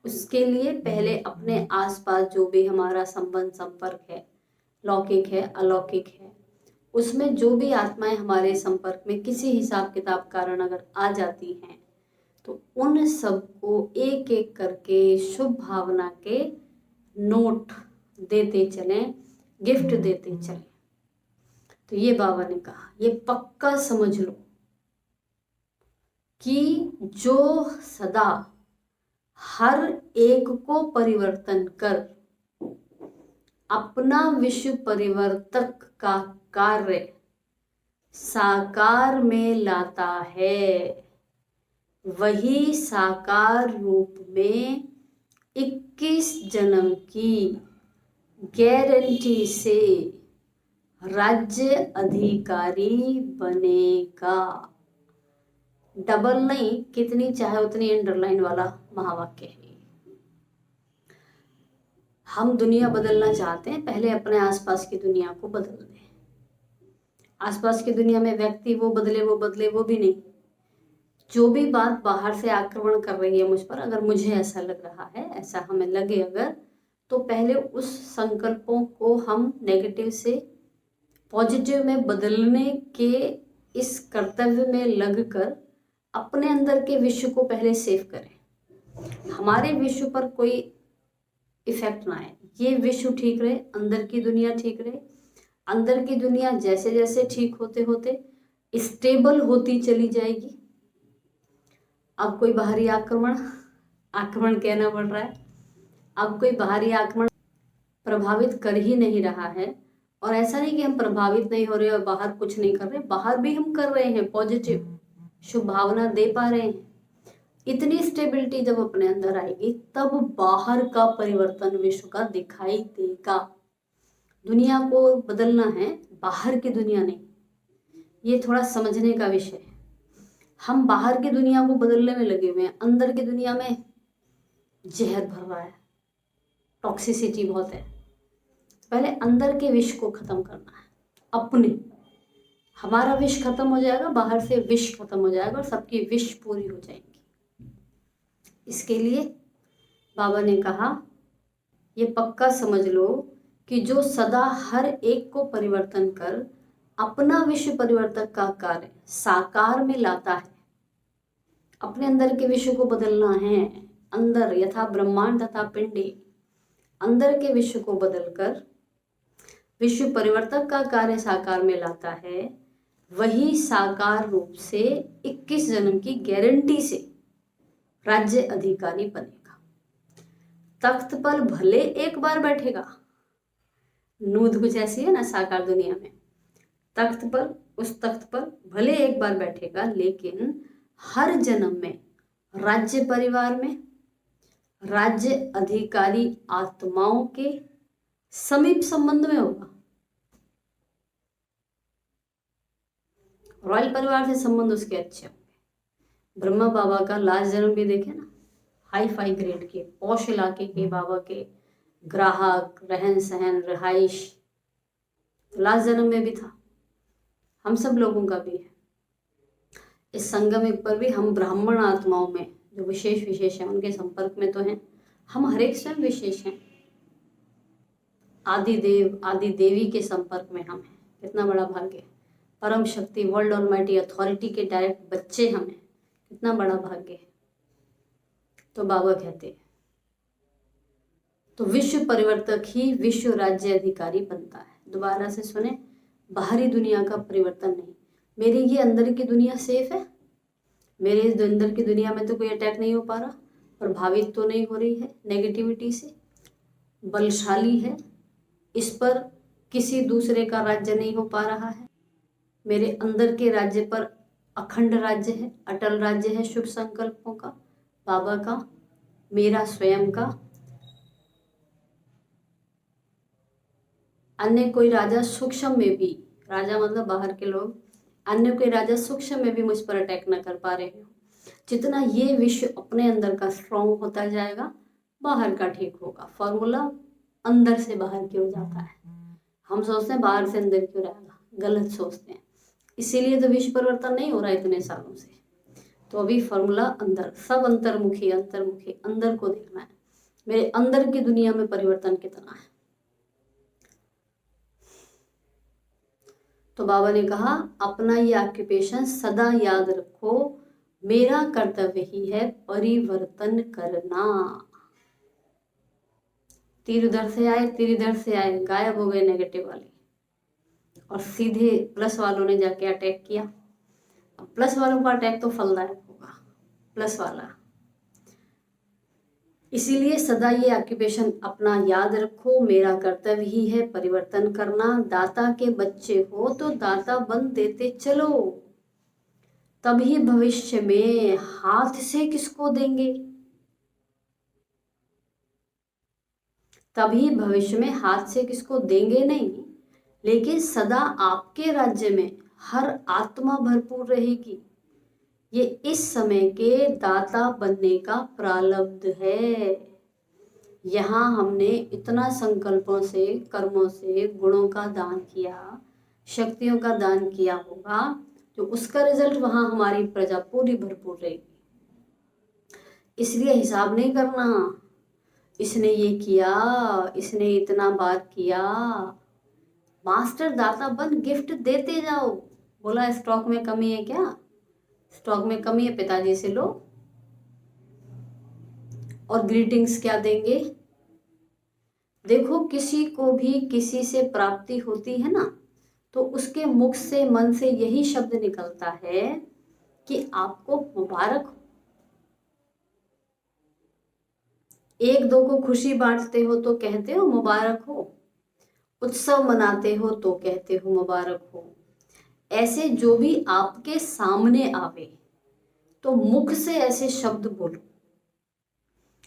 उसके लिए पहले अपने आसपास जो भी हमारा संबंध संपर्क है, लौकिक है अलौकिक है, उसमें जो भी आत्माएं हमारे संपर्क में किसी हिसाब किताब कारण अगर आ जाती हैं तो उन सबको एक एक करके शुभ भावना के नोट देते चलें, गिफ्ट देते चलें। तो ये बाबा ने कहा, ये पक्का समझ लो कि जो सदा हर एक को परिवर्तन कर अपना विश्व परिवर्तक का कार्य साकार में लाता है, वही साकार रूप में 21 जन्म की गारंटी से राज्य अधिकारी बनेगा। डबल नहीं, कितनी चाहे उतनी अंडरलाइन वाला महावाक्य है। हम दुनिया बदलना चाहते हैं, पहले अपने आसपास की दुनिया को बदल दें। आसपास की दुनिया में व्यक्ति वो बदले वो भी नहीं। जो भी बात बाहर से आक्रमण कर रही है मुझ पर, अगर मुझे ऐसा लग रहा है, ऐसा हमें लगे अगर, तो पहले उस संकल्पों को हम नेगेटिव से पॉजिटिव में बदलने के इस कर्तव्य में लगकर अपने अंदर के विश्व को पहले सेव करें। हमारे विश्व पर कोई इफेक्ट ना आए, ये विश्व ठीक रहे, अंदर की दुनिया ठीक रहे। अंदर की दुनिया जैसे जैसे ठीक होते होते स्टेबल होती चली जाएगी। अब कोई बाहरी आक्रमण कहना पड़ रहा है, अब कोई बाहरी आक्रमण प्रभावित कर ही नहीं रहा है। और ऐसा नहीं कि हम प्रभावित नहीं हो रहे और बाहर कुछ नहीं कर रहे, बाहर भी हम कर रहे हैं, पॉजिटिव शुभ भावना दे पा रहे हैं। इतनी स्टेबिलिटी जब अपने अंदर आएगी तब बाहर का परिवर्तन विश्व का दिखाई देगा। दुनिया को बदलना है, बाहर की दुनिया नहीं। ये थोड़ा समझने का विषय है। हम बाहर की दुनिया को बदलने में लगे हुए हैं, अंदर की दुनिया में जहर भर रहा है, टॉक्सिसिटी बहुत है। पहले अंदर के विष को खत्म करना है अपने। हमारा विष खत्म हो जाएगा, बाहर से विष खत्म हो जाएगा और सबकी विष पूरी हो जाएगी। इसके लिए बाबा ने कहा, ये पक्का समझ लो कि जो सदा हर एक को परिवर्तन कर अपना विश्व परिवर्तक का कार्य साकार में लाता है। अपने अंदर के विश्व को बदलना है। अंदर यथा ब्रह्मांड तथा पिंडे, अंदर के विश्व को बदलकर विश्व परिवर्तक का कार्य साकार में लाता है, वही साकार रूप से 21 जन्म की गारंटी से राज्य अधिकारी बनेगा। तख्त पर भले एक बार बैठेगा, नूद कुछ ऐसी है ना साकार दुनिया में, तख्त पर, उस तख्त पर भले एक बार बैठेगा, लेकिन हर जन्म में राज्य परिवार में राज्य अधिकारी आत्माओं के समीप संबंध में होगा। रॉयल परिवार से संबंध उसके अच्छे होंगे। ब्रह्मा बाबा का लास्ट जन्म भी देखे ना, हाई फाई ग्रेड के पौष इलाके के बाबा के ग्राहक, रहन सहन, रिहाइश, लास्ट जन्म में भी था। हम सब लोगों का भी है। इस संगम युग पर भी हम ब्राह्मण आत्माओं में जो विशेष हैं उनके संपर्क में तो हैं। हम हर एक स्वयं विशेष हैं। आदि देव आदि देवी के संपर्क में हम हैं। कितना बड़ा भाग्य है। परम शक्ति वर्ल्ड ऑलमाइटी अथॉरिटी के डायरेक्ट बच्चे हम हैं। कितना बड़ा भाग्य है। तो बाबा कहते हैं तो विश्व परिवर्तक ही विश्व राज्य अधिकारी बनता है। दोबारा से सुने, बाहरी दुनिया का परिवर्तन नहीं। मेरी ये अंदर की दुनिया सेफ है, मेरे इस अंदर की दुनिया में तो कोई अटैक नहीं हो पा रहा, प्रभावित तो नहीं हो रही है नेगेटिविटी से, बलशाली है, इस पर किसी दूसरे का राज्य नहीं हो पा रहा है। मेरे अंदर के राज्य पर अखंड राज्य है, अटल राज्य है शुभ संकल्पों का, बाबा का, मेरा स्वयं का। अन्य कोई राजा सूक्ष्म में भी, राजा मतलब बाहर के लोग, अन्य कोई राजा सूक्ष्म में भी मुझ पर अटैक न कर पा रहे हो। जितना ये विश्व अपने अंदर का स्ट्रॉन्ग होता जाएगा, बाहर का ठीक होगा। फॉर्मूला अंदर से बाहर की ओर जाता है। हम सोचते हैं बाहर से अंदर की ओर आएगा, गलत सोचते हैं। इसीलिए तो विश्व परिवर्तन नहीं हो रहा इतने सालों से। तो अभी फॉर्मूला अंदर, सब अंतर्मुखी अंतर्मुखी, अंदर को देखना है। मेरे अंदर की दुनिया में परिवर्तन कितना है। तो बाबा ने कहा अपना ये ऑक्यूपेशन सदा याद रखो, मेरा कर्तव्य ही है परिवर्तन करना। तीर उधर से आए, तीर इधर से आए, गायब हो गए नेगेटिव वाले, और सीधे प्लस वालों ने जाके अटैक किया। अब प्लस वालों का अटैक तो फलदायक होगा, प्लस वाला। इसीलिए सदा ये ऑक्यूपेशन अपना याद रखो, मेरा कर्तव्य ही है परिवर्तन करना। दाता के बच्चे हो तो दाता बन देते चलो, तभी भविष्य में हाथ से किसको देंगे, तभी भविष्य में हाथ से किसको देंगे नहीं, लेकिन सदा आपके राज्य में हर आत्मा भरपूर रहेगी। ये इस समय के दाता बनने का प्रारब्ध है। यहाँ हमने इतना संकल्पों से, कर्मों से, गुणों का दान किया, शक्तियों का दान किया होगा, तो उसका रिजल्ट वहाँ हमारी प्रजा पूरी भरपूर रहेगी। इसलिए हिसाब नहीं करना, इसने ये किया, इसने इतना बार किया। मास्टर दाता बन गिफ्ट देते जाओ। बोला स्टॉक में कमी है क्या? स्टॉक में कमी है, पिताजी से लो। और ग्रीटिंग्स क्या देंगे? देखो, किसी को भी किसी से प्राप्ति होती है ना, तो उसके मुख से, मन से यही शब्द निकलता है कि आपको मुबारक हो। एक दो को खुशी बांटते हो तो कहते हो मुबारक हो, उत्सव मनाते हो तो कहते हो मुबारक हो। ऐसे जो भी आपके सामने आवे तो मुख से ऐसे शब्द बोलो,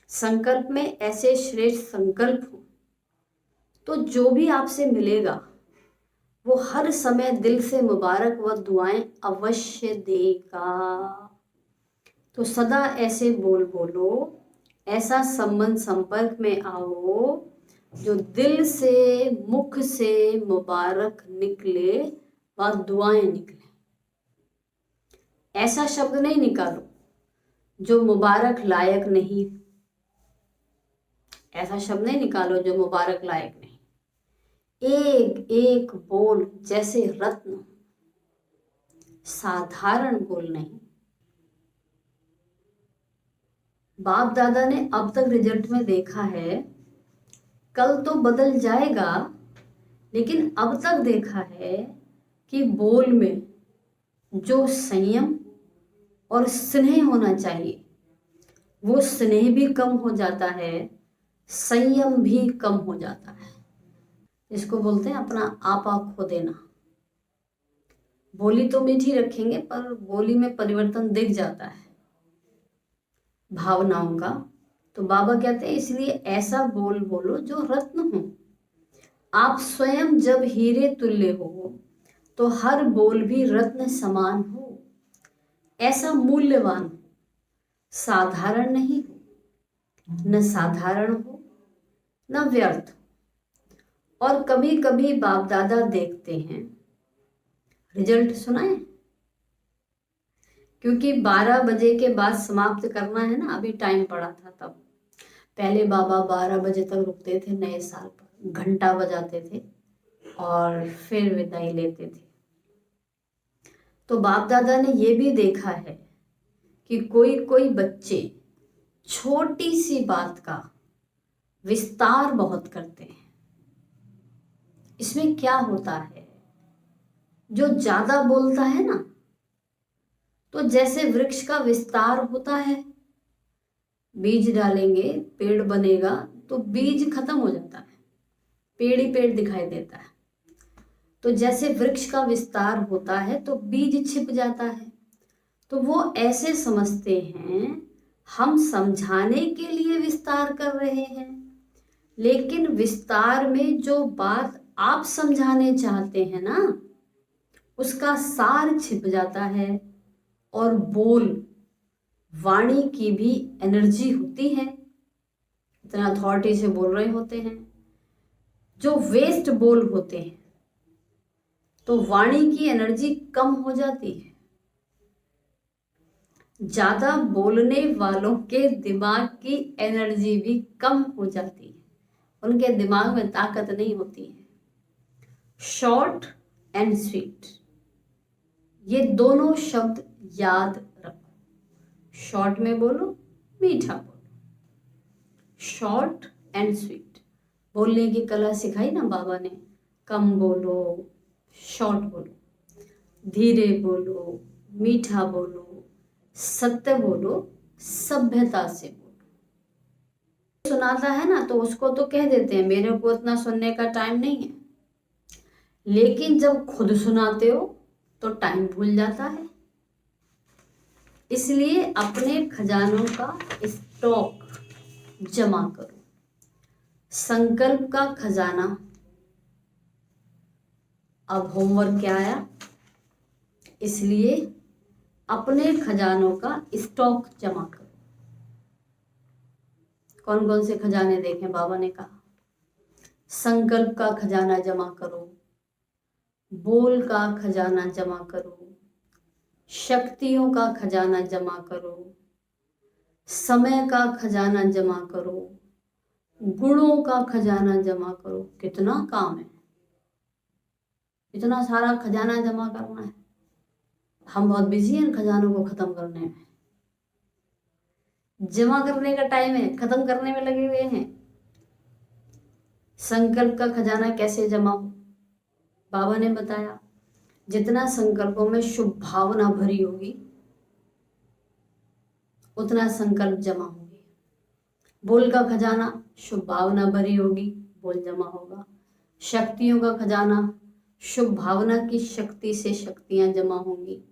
संकल्प में ऐसे श्रेष्ठ संकल्प हो, तो जो भी आपसे मिलेगा वो हर समय दिल से मुबारक व दुआएं अवश्य देगा। तो सदा ऐसे बोलो, ऐसा संबंध संपर्क में आओ जो दिल से, मुख से मुबारक निकले व दुआएं निकले। ऐसा शब्द नहीं निकालो जो मुबारक लायक नहीं, ऐसा शब्द नहीं निकालो जो मुबारक लायक नहीं। एक एक बोल जैसे रत्न, साधारण बोल नहीं। बाप दादा ने अब तक रिजल्ट में देखा है कल तो बदल जाएगा, लेकिन अब तक देखा है कि बोल में जो संयम और स्नेह होना चाहिए वो स्नेह भी कम हो जाता है, संयम भी कम हो जाता है। इसको बोलते हैं अपना आपा खो देना। बोली तो मीठी रखेंगे पर बोली में परिवर्तन दिख जाता है भावनाओं का। तो बाबा कहते हैं इसलिए ऐसा बोल बोलो जो रत्न हो। आप स्वयं जब हीरे तुल्य हो तो हर बोल भी रत्न समान हो। ऐसा मूल्यवान हो, साधारण नहीं हो, न साधारण हो न व्यर्थ हो। और कभी कभी बाप दादा देखते हैं, रिजल्ट सुनाए, क्योंकि 12 बजे के बाद समाप्त करना है ना, अभी टाइम पड़ा था तब। पहले बाबा 12 बजे तक रुकते थे, नए साल पर घंटा बजाते थे और फिर विदाई लेते थे। तो बाप दादा ने ये भी देखा है कि कोई कोई बच्चे छोटी सी बात का विस्तार बहुत करते हैं। इसमें क्या होता है, जो ज्यादा बोलता है ना, तो जैसे वृक्ष का विस्तार होता है, बीज डालेंगे पेड़ बनेगा तो बीज खत्म हो जाता है, पेड़ ही पेड़ दिखाई देता है। तो जैसे वृक्ष का विस्तार होता है तो बीज छिप जाता है। तो वो ऐसे समझते हैं हम समझाने के लिए विस्तार कर रहे हैं, लेकिन विस्तार में जो बात आप समझाने चाहते हैं ना, उसका सार छिप जाता है। और बोल, वाणी की भी एनर्जी होती है, इतना अथॉरिटी से बोल रहे होते हैं। जो वेस्ट बोल होते हैं तो वाणी की एनर्जी कम हो जाती है। ज्यादा बोलने वालों के दिमाग की एनर्जी भी कम हो जाती है, उनके दिमाग में ताकत नहीं होती है। शॉर्ट एंड स्वीट, ये दोनों शब्द याद रखो। शॉर्ट में बोलो, मीठा बोलो। शॉर्ट एंड स्वीट बोलने की कला सिखाई ना बाबा ने। कम बोलो, शॉर्ट बोलो, धीरे बोलो, मीठा बोलो, सत्य बोलो, सभ्यता से बोलो। सुनाता है ना तो उसको तो कह देते हैं मेरे को इतना सुनने का टाइम नहीं है, लेकिन जब खुद सुनाते हो तो टाइम भूल जाता है। इसलिए अपने खजानों का स्टॉक जमा करो। संकल्प का खजाना। अब होमवर्क क्या आया, इसलिए अपने खजानों का स्टॉक जमा करो। कौन कौन से खजाने देखें बाबा ने कहा। संकल्प का खजाना जमा करो, बोल का खजाना जमा करो, शक्तियों का खजाना जमा करो, समय का खजाना जमा करो, गुणों का खजाना जमा करो। कितना काम है, इतना सारा खजाना जमा करना है। हम बहुत बिजी हैं खजानों को खत्म करने में। जमा करने का टाइम है, खत्म करने में लगे हुए हैं। संकल्प का खजाना कैसे जमा हो, बाबा ने बताया। जितना संकल्पों में शुभ भावना भरी होगी उतना संकल्प जमा होंगे। बोल का खजाना शुभ भावना भरी होगी, बोल जमा होगा। शक्तियों का खजाना, शुभ भावना की शक्ति से शक्तियां जमा होंगी।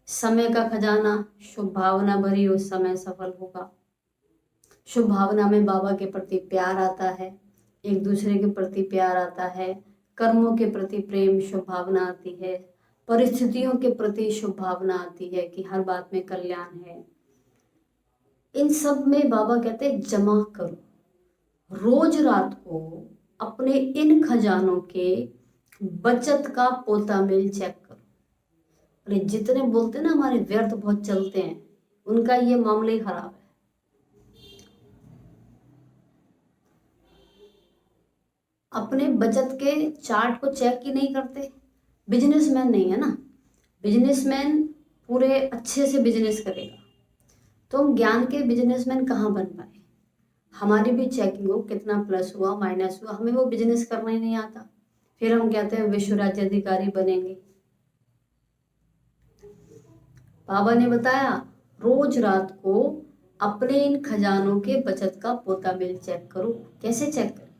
समय का खजाना, शुभ भावना भरी हो, समय सफल होगा। शुभ भावना में बाबा के प्रति प्यार आता है, एक दूसरे के प्रति प्यार आता है, कर्मों के प्रति प्रेम, शुभ भावना आती है, परिस्थितियों के प्रति शुभ भावना आती है कि हर बात में कल्याण है। इन सब में बाबा कहते हैं जमा करो। रोज रात को अपने इन खजानों के बचत का पोता मिल चेक करो। अरे जितने बोलते ना हमारे व्यर्थ बहुत चलते हैं, उनका ये मामला ही खराब है। अपने बचत के चार्ट को चेक ही नहीं करते। बिजनेसमैन नहीं है ना, बिजनेसमैन पूरे अच्छे से बिजनेस करेगा। तो हम ज्ञान के बिजनेसमैन कहाँ बन पाए। हमारी भी चेकिंग हो, कितना प्लस हुआ माइनस हुआ। हमें वो बिजनेस करना ही नहीं आता, फिर हम कहते हैं विश्व राज्य अधिकारी बनेंगे। बाबा ने बताया रोज रात को अपने इन खजानों के बचत का पोता बिल चेक करो। कैसे चेक करें?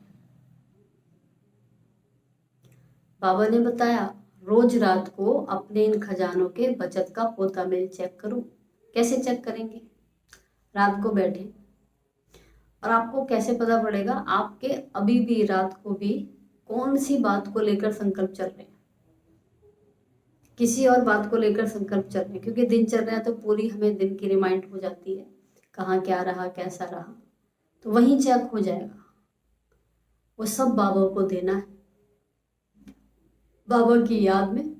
बाबा ने बताया रोज रात को अपने इन खजानों के बचत का पोता बिल चेक करो। कैसे चेक करेंगे? रात को बैठे, और आपको कैसे पता पड़ेगा आपके अभी भी रात को भी कौन सी बात को लेकर संकल्प चल रहे हैं? किसी और बात को लेकर संकल्प चल रहे हैं, क्योंकि दिन चल रहा है तो पूरी हमें दिन की रिमाइंड हो जाती है कहाँ क्या रहा, कैसा रहा, तो वहीं चेक हो जाएगा। वो सब बाबा को देना है, बाबा की याद में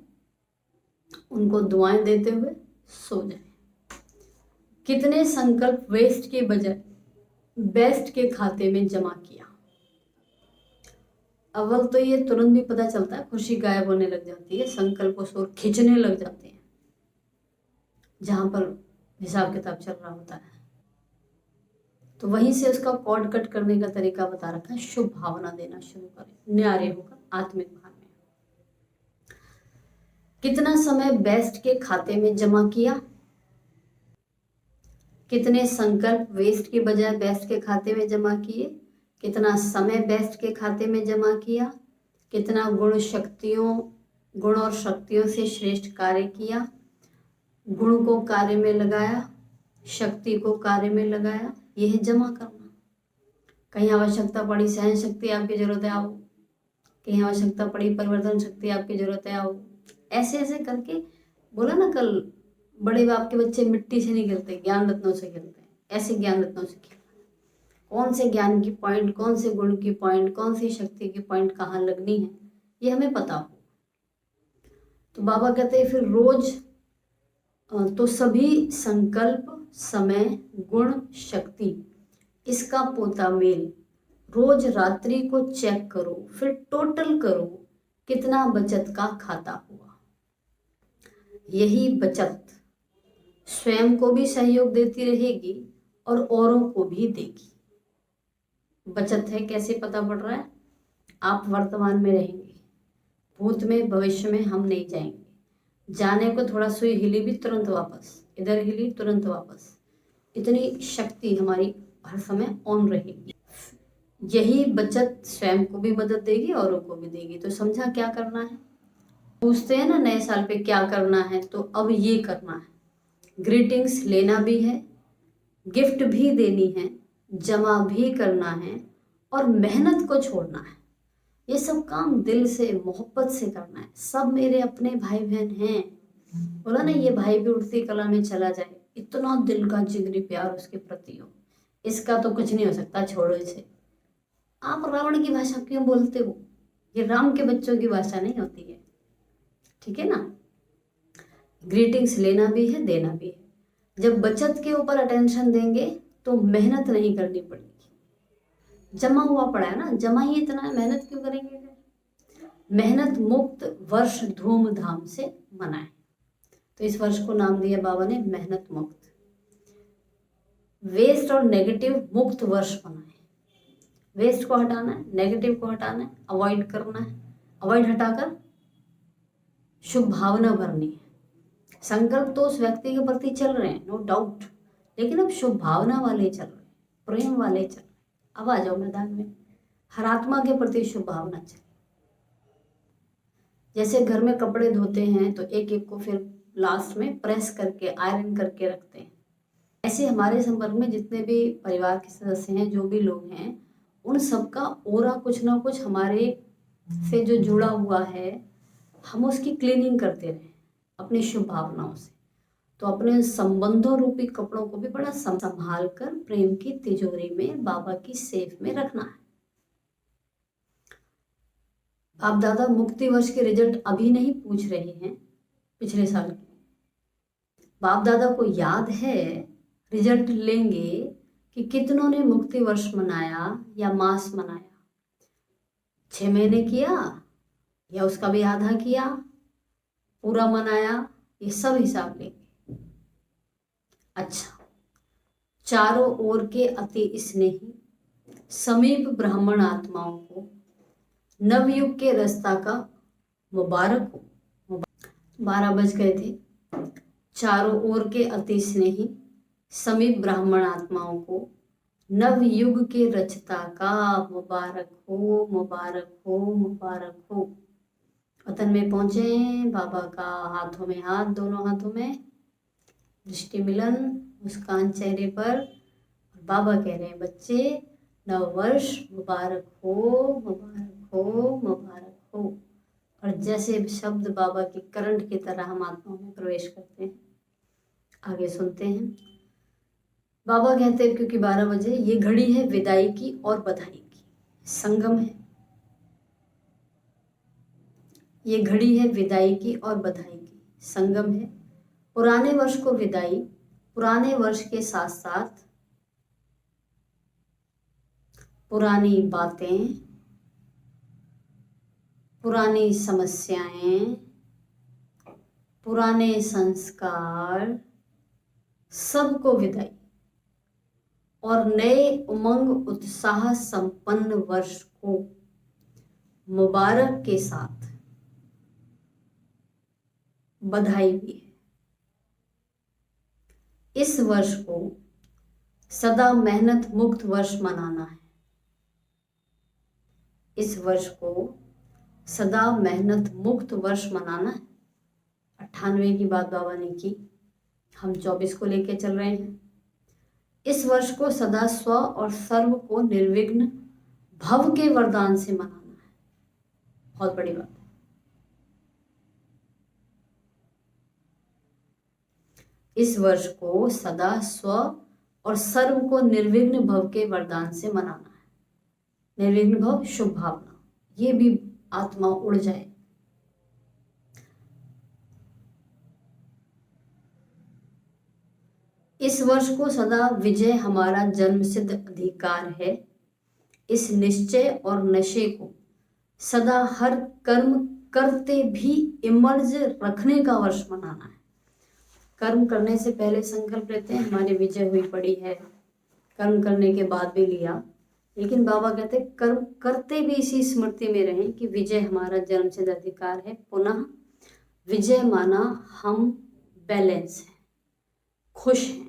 उनको दुआएं देते हुए सो जाए। कितने संकल्प वेस्ट के बजाय बेस्ट के खाते में जमा किया? अव्वल तो ये तुरंत भी पता चलता है, खुशी गायब होने लग जाती है, संकल्प और खींचने लग जाते हैं जहां पर हिसाब किताब चल रहा होता है। तो वहीं से उसका कॉर्ड कट करने का तरीका बता रखा है। शुभ भावना देना शुरू करें, न्यारे होकर आत्मिक भाव में। कितना समय बेस्ट के खाते में जमा किया? कितने संकल्प वेस्ट के बजाय बेस्ट के खाते में जमा किए? कितना समय बेस्ट के खाते में जमा किया? कितना गुण और शक्तियों से श्रेष्ठ कार्य किया? गुण को कार्य में लगाया, शक्ति को कार्य में लगाया। यह है जमा करना। कहीं आवश्यकता पड़ी सहन शक्ति आपकी जरूरत है, आओ। कहीं आवश्यकता पड़ी परिवर्तन शक्ति आपकी जरूरत है, आओ। ऐसे ऐसे करके बोला ना कल, बड़े बाप के बच्चे मिट्टी से नहीं खेलते, ज्ञान रत्नों से खेलते हैं। ऐसे ज्ञान रत्नों से खेलना। कौन से ज्ञान की पॉइंट, कौन से गुण की पॉइंट, कौन सी शक्ति की पॉइंट कहाँ लगनी है, ये हमें पता हो। तो बाबा कहते हैं फिर रोज तो सभी संकल्प, समय, गुण, शक्ति, इसका पोता मेल रोज रात्रि को चेक करो, फिर टोटल करो कितना बचत का खाता हुआ। यही बचत स्वयं को भी सहयोग देती रहेगी और औरों को भी देगी। बचत है कैसे पता पड़ रहा है? आप वर्तमान में रहेंगे, भूत में भविष्य में हम नहीं जाएंगे। जाने को थोड़ा सुई हिली भी तुरंत वापस, इधर हिली तुरंत वापस। इतनी शक्ति हमारी हर समय ऑन रहेगी। यही बचत स्वयं को भी मदद देगी, औरों को भी देगी। तो समझा क्या करना है? पूछते हैं ना नए साल पे क्या करना है, तो अब ये करना है। ग्रीटिंग्स लेना भी है, गिफ्ट भी देनी है, जमा भी करना है, और मेहनत को छोड़ना है। ये सब काम दिल से मोहब्बत से करना है। सब मेरे अपने भाई बहन हैं। बोला ना ये भाई भी उड़ती कला में चला जाए, इतना दिल का जिगरी प्यार उसके प्रति हो, इसका तो कुछ नहीं हो सकता, छोड़ो इसे। आप रावण की भाषा क्यों बोलते हो? ये राम के बच्चों की भाषा नहीं होती है, ठीक है ना। ग्रीटिंग्स लेना भी है, देना भी है। जब बचत के ऊपर अटेंशन देंगे तो मेहनत नहीं करनी पड़ेगी। जमा हुआ पड़ा है ना, जमा ही इतना है, मेहनत क्यों करेंगे फिर? मेहनत मुक्त वर्ष धूमधाम से मनाएं। तो इस वर्ष को नाम दिया बाबा ने मेहनत मुक्त। वेस्ट और नेगेटिव मुक्त वर्ष बनाएं। वेस्ट को हटाना है, नेगेटिव को हटाना है, अवॉइड करना है। अवॉइड हटाकर शुभ भावना भरनी है। संकल्प तो उस व्यक्ति के प्रति चल रहे हैं, नो डाउट, लेकिन अब शुभ भावना वाले चल रहे हैं, प्रेम वाले चल रहे हैं। अब आ जाओ मैदान में, हर आत्मा के प्रति शुभ भावना चले। जैसे घर में कपड़े धोते हैं तो एक एक को फिर लास्ट में प्रेस करके आयरन करके रखते हैं, ऐसे हमारे संपर्क में जितने भी परिवार के सदस्य हैं, जो भी लोग हैं, उन सबका ओरा कुछ ना कुछ हमारे से जो जुड़ा हुआ है, हम उसकी क्लीनिंग करते रहें अपनी शुभ भावनाओं से। तो अपने संबंधों रूपी कपड़ों को भी बड़ा संभाल कर प्रेम की तिजोरी में, बाबा की सेफ में रखना है। बाप दादा मुक्ति वर्ष के रिजल्ट अभी नहीं पूछ रहे हैं, पिछले साल के। बाप दादा को याद है, रिजल्ट लेंगे कि कितनों ने मुक्ति वर्ष मनाया या मास मनाया। 6 महीने किया या उसका भी आधा किया, पूरा मनाया, ये सब हिसाब लेंगे। अच्छा, चारों ओर के अति स्नेही, समीप ब्राह्मण आत्माओं को नवयुग के रास्ता का मुबारक हो। 12 बज गए थे। चारों ओर के अति स्नेही समीप ब्राह्मण आत्माओं को नवयुग के रचता का मुबारक हो, मुबारक हो, मुबारक हो। वतन में पहुंचे, बाबा का हाथों में हाथ, दोनों हाथों में दृष्टि मिलन, मुस्कान चेहरे पर। बाबा कह रहे हैं, बच्चे नव वर्ष मुबारक हो, मुबारक हो, मुबारक हो। और जैसे शब्द बाबा की करंट की तरह हम आत्माओं में प्रवेश करते हैं। आगे सुनते हैं। बाबा कहते हैं, क्योंकि 12 बजे ये घड़ी है विदाई की और बधाई की, संगम है। ये घड़ी है विदाई की और बधाई की, संगम है। पुराने वर्ष को विदाई, पुराने वर्ष के साथ साथ पुरानी बातें, पुरानी समस्याएं, पुराने संस्कार, सबको विदाई और नए उमंग उत्साह संपन्न वर्ष को मुबारक के साथ बधाई भी है। इस वर्ष को सदा मेहनत मुक्त वर्ष मनाना है। इस वर्ष को सदा मेहनत मुक्त वर्ष मनाना है। 98 की बात बाबा ने की, हम 24 को लेके चल रहे हैं। इस वर्ष को सदा स्व और सर्व को निर्विघ्न भव के वरदान से मनाना है। बहुत बड़ी बात है। इस वर्ष को सदा स्व और सर्व को निर्विघ्न भव के वरदान से मनाना है। निर्विघ्न भव, शुभ भावना, ये भी आत्मा उड़ जाए। इस वर्ष को सदा विजय हमारा जन्म सिद्ध अधिकार है। इस निश्चय और नशे को सदा हर कर्म करते भी इमर्ज रखने का वर्ष मनाना है। कर्म करने से पहले संकल्प लेते हैं, हमारी विजय हुई पड़ी है, कर्म करने के बाद भी लिया, लेकिन बाबा कहते हैं कर्म करते भी इसी स्मृति में रहें कि विजय हमारा जन्मसिद्ध अधिकार है। पुनः विजय माना हम बैलेंस हैं, खुश हैं,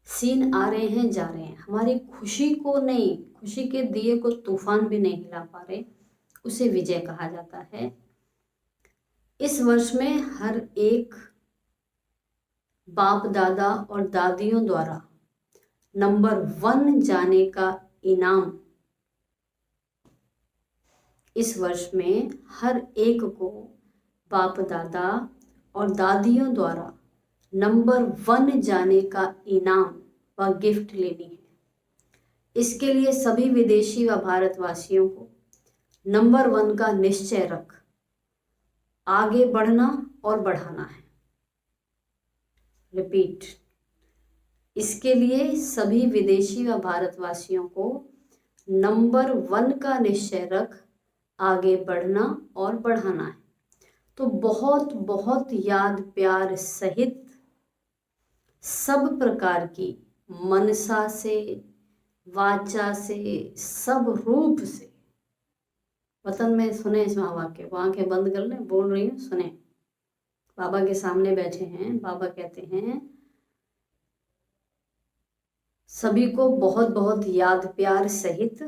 सीन आ रहे हैं, जा रहे हैं, हमारी खुशी को नहीं, खुशी के दिए को तूफान भी नहीं हिला पा रहे, उसे विजय कहा जाता है। इस वर्ष में हर एक बाप दादा और दादियों द्वारा नंबर 1 जाने का इनाम, इस वर्ष में हर एक को बाप दादा और दादियों द्वारा नंबर 1 जाने का इनाम व गिफ्ट लेनी है। इसके लिए सभी विदेशी व भारतवासियों को नंबर 1 का निश्चय रख आगे बढ़ना और बढ़ाना है। रिपीट, इसके लिए सभी विदेशी व भारतवासियों को नंबर 1 का निश्चय रख आगे बढ़ना और बढ़ाना है। तो बहुत बहुत याद प्यार सहित सब प्रकार की मनसा से, वाचा से, सब रूप से वतन में सुने इस महावाक्य को। आंखें बंद कर लें, बोल रही हूँ, सुने। बाबा के सामने बैठे हैं, बाबा कहते हैं सभी को बहुत बहुत याद प्यार सहित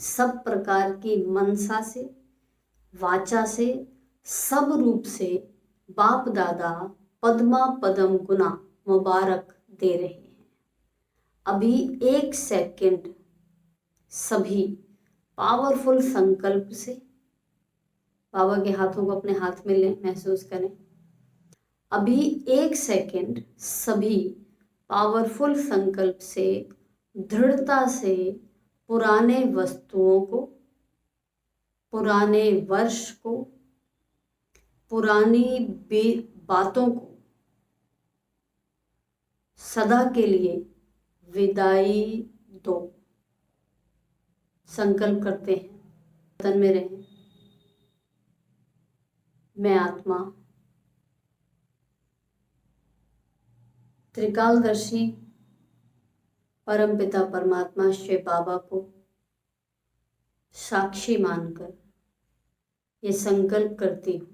सब प्रकार की मनसा से, वाचा से, सब रूप से बाप दादा पद्मा पदम गुना मुबारक दे रहे हैं। अभी 1 सेकंड सभी पावरफुल संकल्प से बाबा के हाथों को अपने हाथ में लें, महसूस करें। अभी 1 सेकंड सभी पावरफुल संकल्प से, दृढ़ता से पुराने वस्तुओं को, पुराने वर्ष को, पुरानी बातों को सदा के लिए विदाई दो। संकल्प करते हैं, वतन में रहें। मैं आत्मा त्रिकालदर्शी परम पिता परमात्मा श्री बाबा को साक्षी मानकर ये संकल्प करती हूँ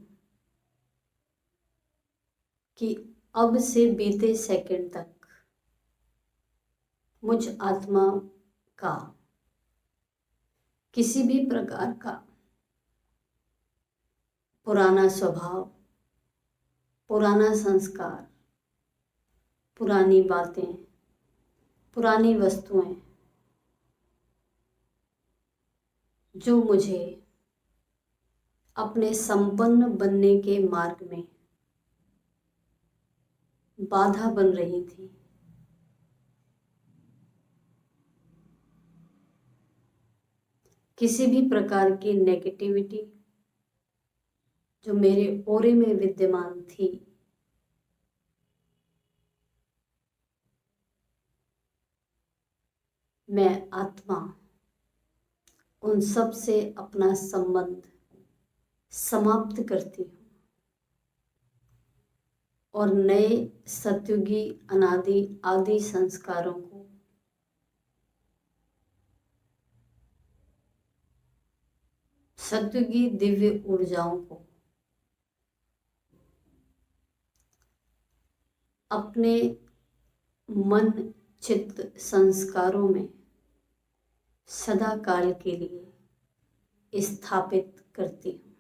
कि अब से बीते सेकंड तक मुझ आत्मा का किसी भी प्रकार का पुराना स्वभाव, पुराना संस्कार, पुरानी बातें, पुरानी वस्तुएं जो मुझे अपने संपन्न बनने के मार्ग में बाधा बन रही थी, किसी भी प्रकार की नेगेटिविटी जो मेरे ओरे में विद्यमान थी, मैं आत्मा उन सब से अपना संबंध समाप्त करती हूँ और नए सतयुगी अनादि आदि संस्कारों को सतयुगी दिव्य ऊर्जाओं को अपने मन चित्त संस्कारों में सदा काल के लिए स्थापित करती हूँ।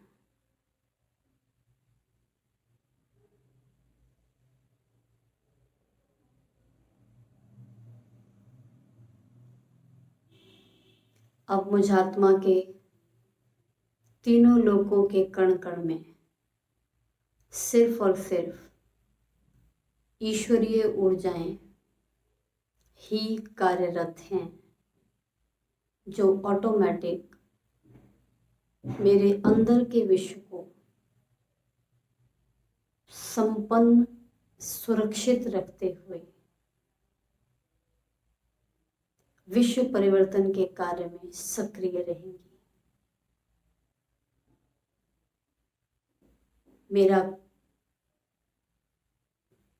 अब मुझ आत्मा के तीनों लोकों के कण कण में सिर्फ और सिर्फ ईश्वरीय ऊर्जाएं ही कार्यरत हैं, जो ऑटोमेटिक मेरे अंदर के विश्व को संपन्न सुरक्षित रखते हुए विश्व परिवर्तन के कार्य में सक्रिय रहेंगी। मेरा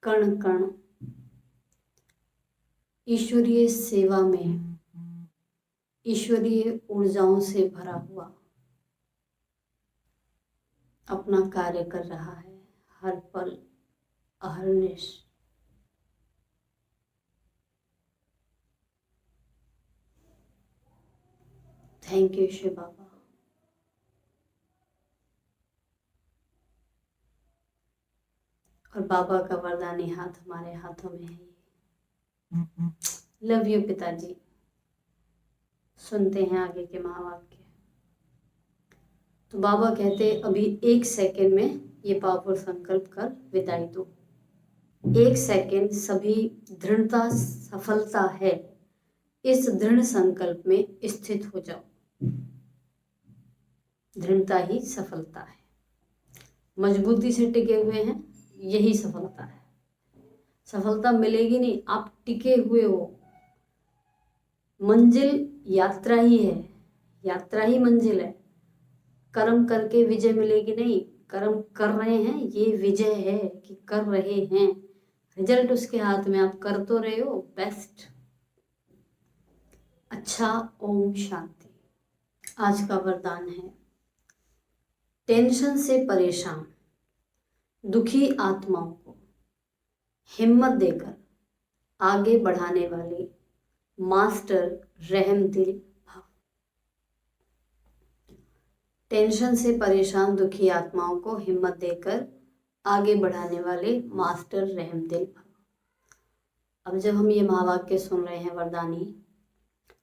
कण कण ईश्वरीय सेवा में ईश्वरीय ऊर्जाओं से भरा हुआ अपना कार्य कर रहा है, हर पल अहर्निश। थैंक यू शिव बाबा। और बाबा का वरदानी हाथ हमारे हाथों में है। लव यू पिताजी। सुनते हैं आगे के महावाक्य। तो बाबा कहते अभी 1 सेकेंड में ये पावरफुल संकल्प कर विदाई दो। 1 सेकेंड सभी दृढ़ता सफलता है, इस दृढ़ संकल्प में स्थित हो जाओ। दृढ़ता ही सफलता है। मजबूती से टिके हुए हैं, यही सफलता है। सफलता मिलेगी नहीं, आप टिके हुए हो। मंजिल यात्रा ही है, यात्रा ही मंजिल है। कर्म करके विजय मिलेगी नहीं, कर्म कर रहे हैं ये विजय है कि कर रहे हैं। रिजल्ट उसके हाथ में, आप कर तो रहे हो बेस्ट। अच्छा, ओम शांति। आज का वरदान है, टेंशन से परेशान दुखी आत्माओं को हिम्मत देकर आगे बढ़ाने वाले मास्टर रहमदिल भव। टेंशन से परेशान दुखी आत्माओं को हिम्मत देकर आगे बढ़ाने वाले मास्टर रहमदिल भव। अब जब हम ये महावाक्य सुन रहे हैं वरदानी,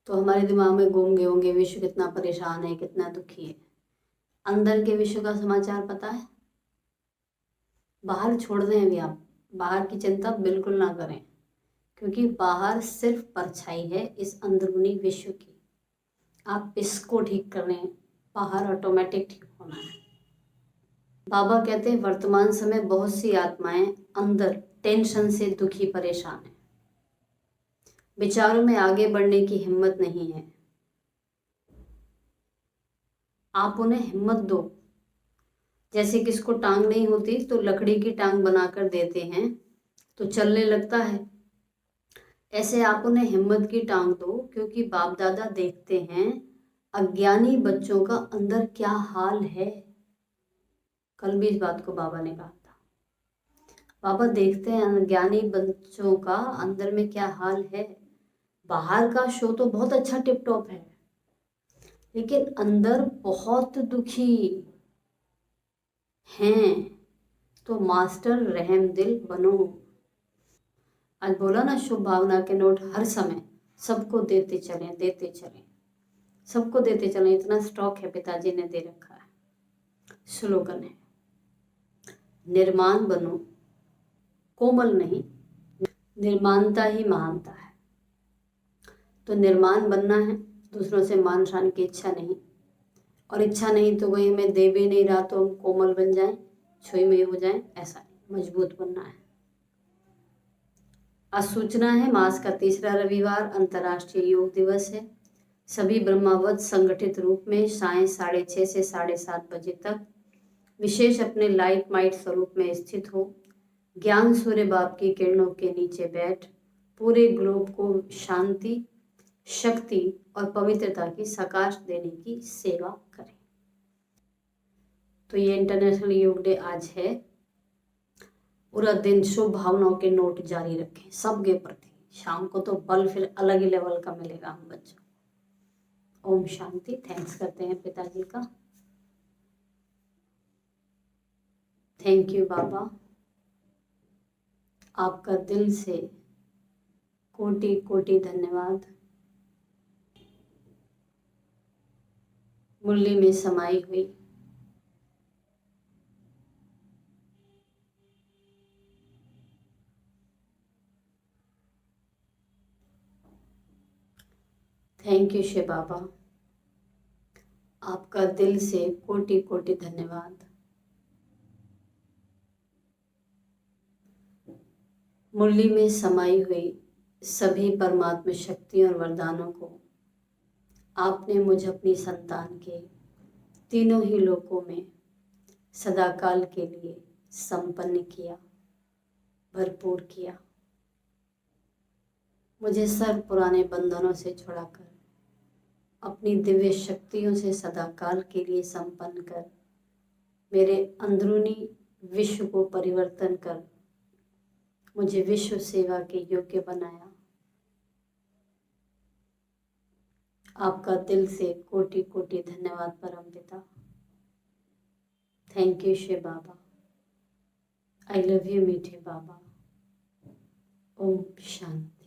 तो हमारे दिमाग में घूम गए होंगे विश्व कितना परेशान है, कितना दुखी है। अंदर के विश्व का समाचार पता है? बाहर छोड़ दें अभी, आप बाहर की चिंता बिल्कुल ना करें, क्योंकि बाहर सिर्फ परछाई है इस अंदरूनी विश्व की। आप इसको ठीक कर लें, बाहर ऑटोमेटिक ठीक होना है। बाबा कहते हैं वर्तमान समय बहुत सी आत्माएं अंदर टेंशन से दुखी परेशान हैं, विचारों में आगे बढ़ने की हिम्मत नहीं है। आप उन्हें हिम्मत दो। जैसे किसको टांग नहीं होती तो लकड़ी की टांग बनाकर देते हैं तो चलने लगता है। ऐसे आप उन्हें हिम्मत की टांग दो, क्योंकि बाप दादा देखते हैं अज्ञानी बच्चों का अंदर क्या हाल है। कल भी इस बात को बाबा ने कहा था। बाबा देखते हैं अज्ञानी बच्चों का अंदर में क्या हाल है। बाहर का शो तो बहुत अच्छा टिप टॉप है, लेकिन अंदर बहुत दुखी हैं। तो मास्टर रहम दिल बनो। आज बोला ना, शुभ भावना के नोट हर समय सबको देते चलें, देते चलें, सबको देते चलें। इतना स्टॉक है, पिताजी ने दे रखा है। स्लोगन है, निर्माण बनो, कोमल नहीं, निर्माणता ही महानता है। तो निर्माण बनना है, दूसरों से मान शान की इच्छा नहीं। और इच्छा नहीं तो कोई हमें दे भी नहीं रहा तो हम कोमल बन जाएं, छुई में हो जाएं, ऐसा नहीं। मजबूत बनना है। आज सूचना है, मास का तीसरा रविवार अंतर्राष्ट्रीय योग दिवस है। सभी ब्रह्मावत संगठित रूप में साय 6:30 से 7:30 बजे तक विशेष अपने लाइट माइट स्वरूप में स्थित हो। ज्ञान सूर्य बाप की किरणों के नीचे बैठ पूरे ग्लोब को शांति, शक्ति और पवित्रता की सकाश देने की सेवा करें। तो ये इंटरनेशनल योग डे आज है। पूरा दिन शुभ भावनाओं के नोट जारी रखें सबके प्रति। शाम को तो बल फिर अलग ही लेवल का मिलेगा हम बच्चों। ओम शांति। थैंक्स करते हैं पिताजी का। थैंक यू बाबा, आपका दिल से कोटि कोटि धन्यवाद। मुरली में समाई हुई थैंक यू शिव बाबा, आपका दिल से कोटि कोटि धन्यवाद। मुरली में समाई हुई सभी परमात्मा शक्तियों और वरदानों को आपने मुझे अपनी संतान के तीनों ही लोकों में सदाकाल के लिए संपन्न किया, भरपूर किया। मुझे सर्व पुराने बंधनों से छुड़ाकर अपनी दिव्य शक्तियों से सदाकाल के लिए संपन्न कर मेरे अंदरूनी विश्व को परिवर्तन कर मुझे विश्व सेवा के योग्य बनाया। आपका दिल से कोटि कोटि धन्यवाद परम पिता। Thank you Shiv Baba. I love you मीठे बाबा। ओम शांति।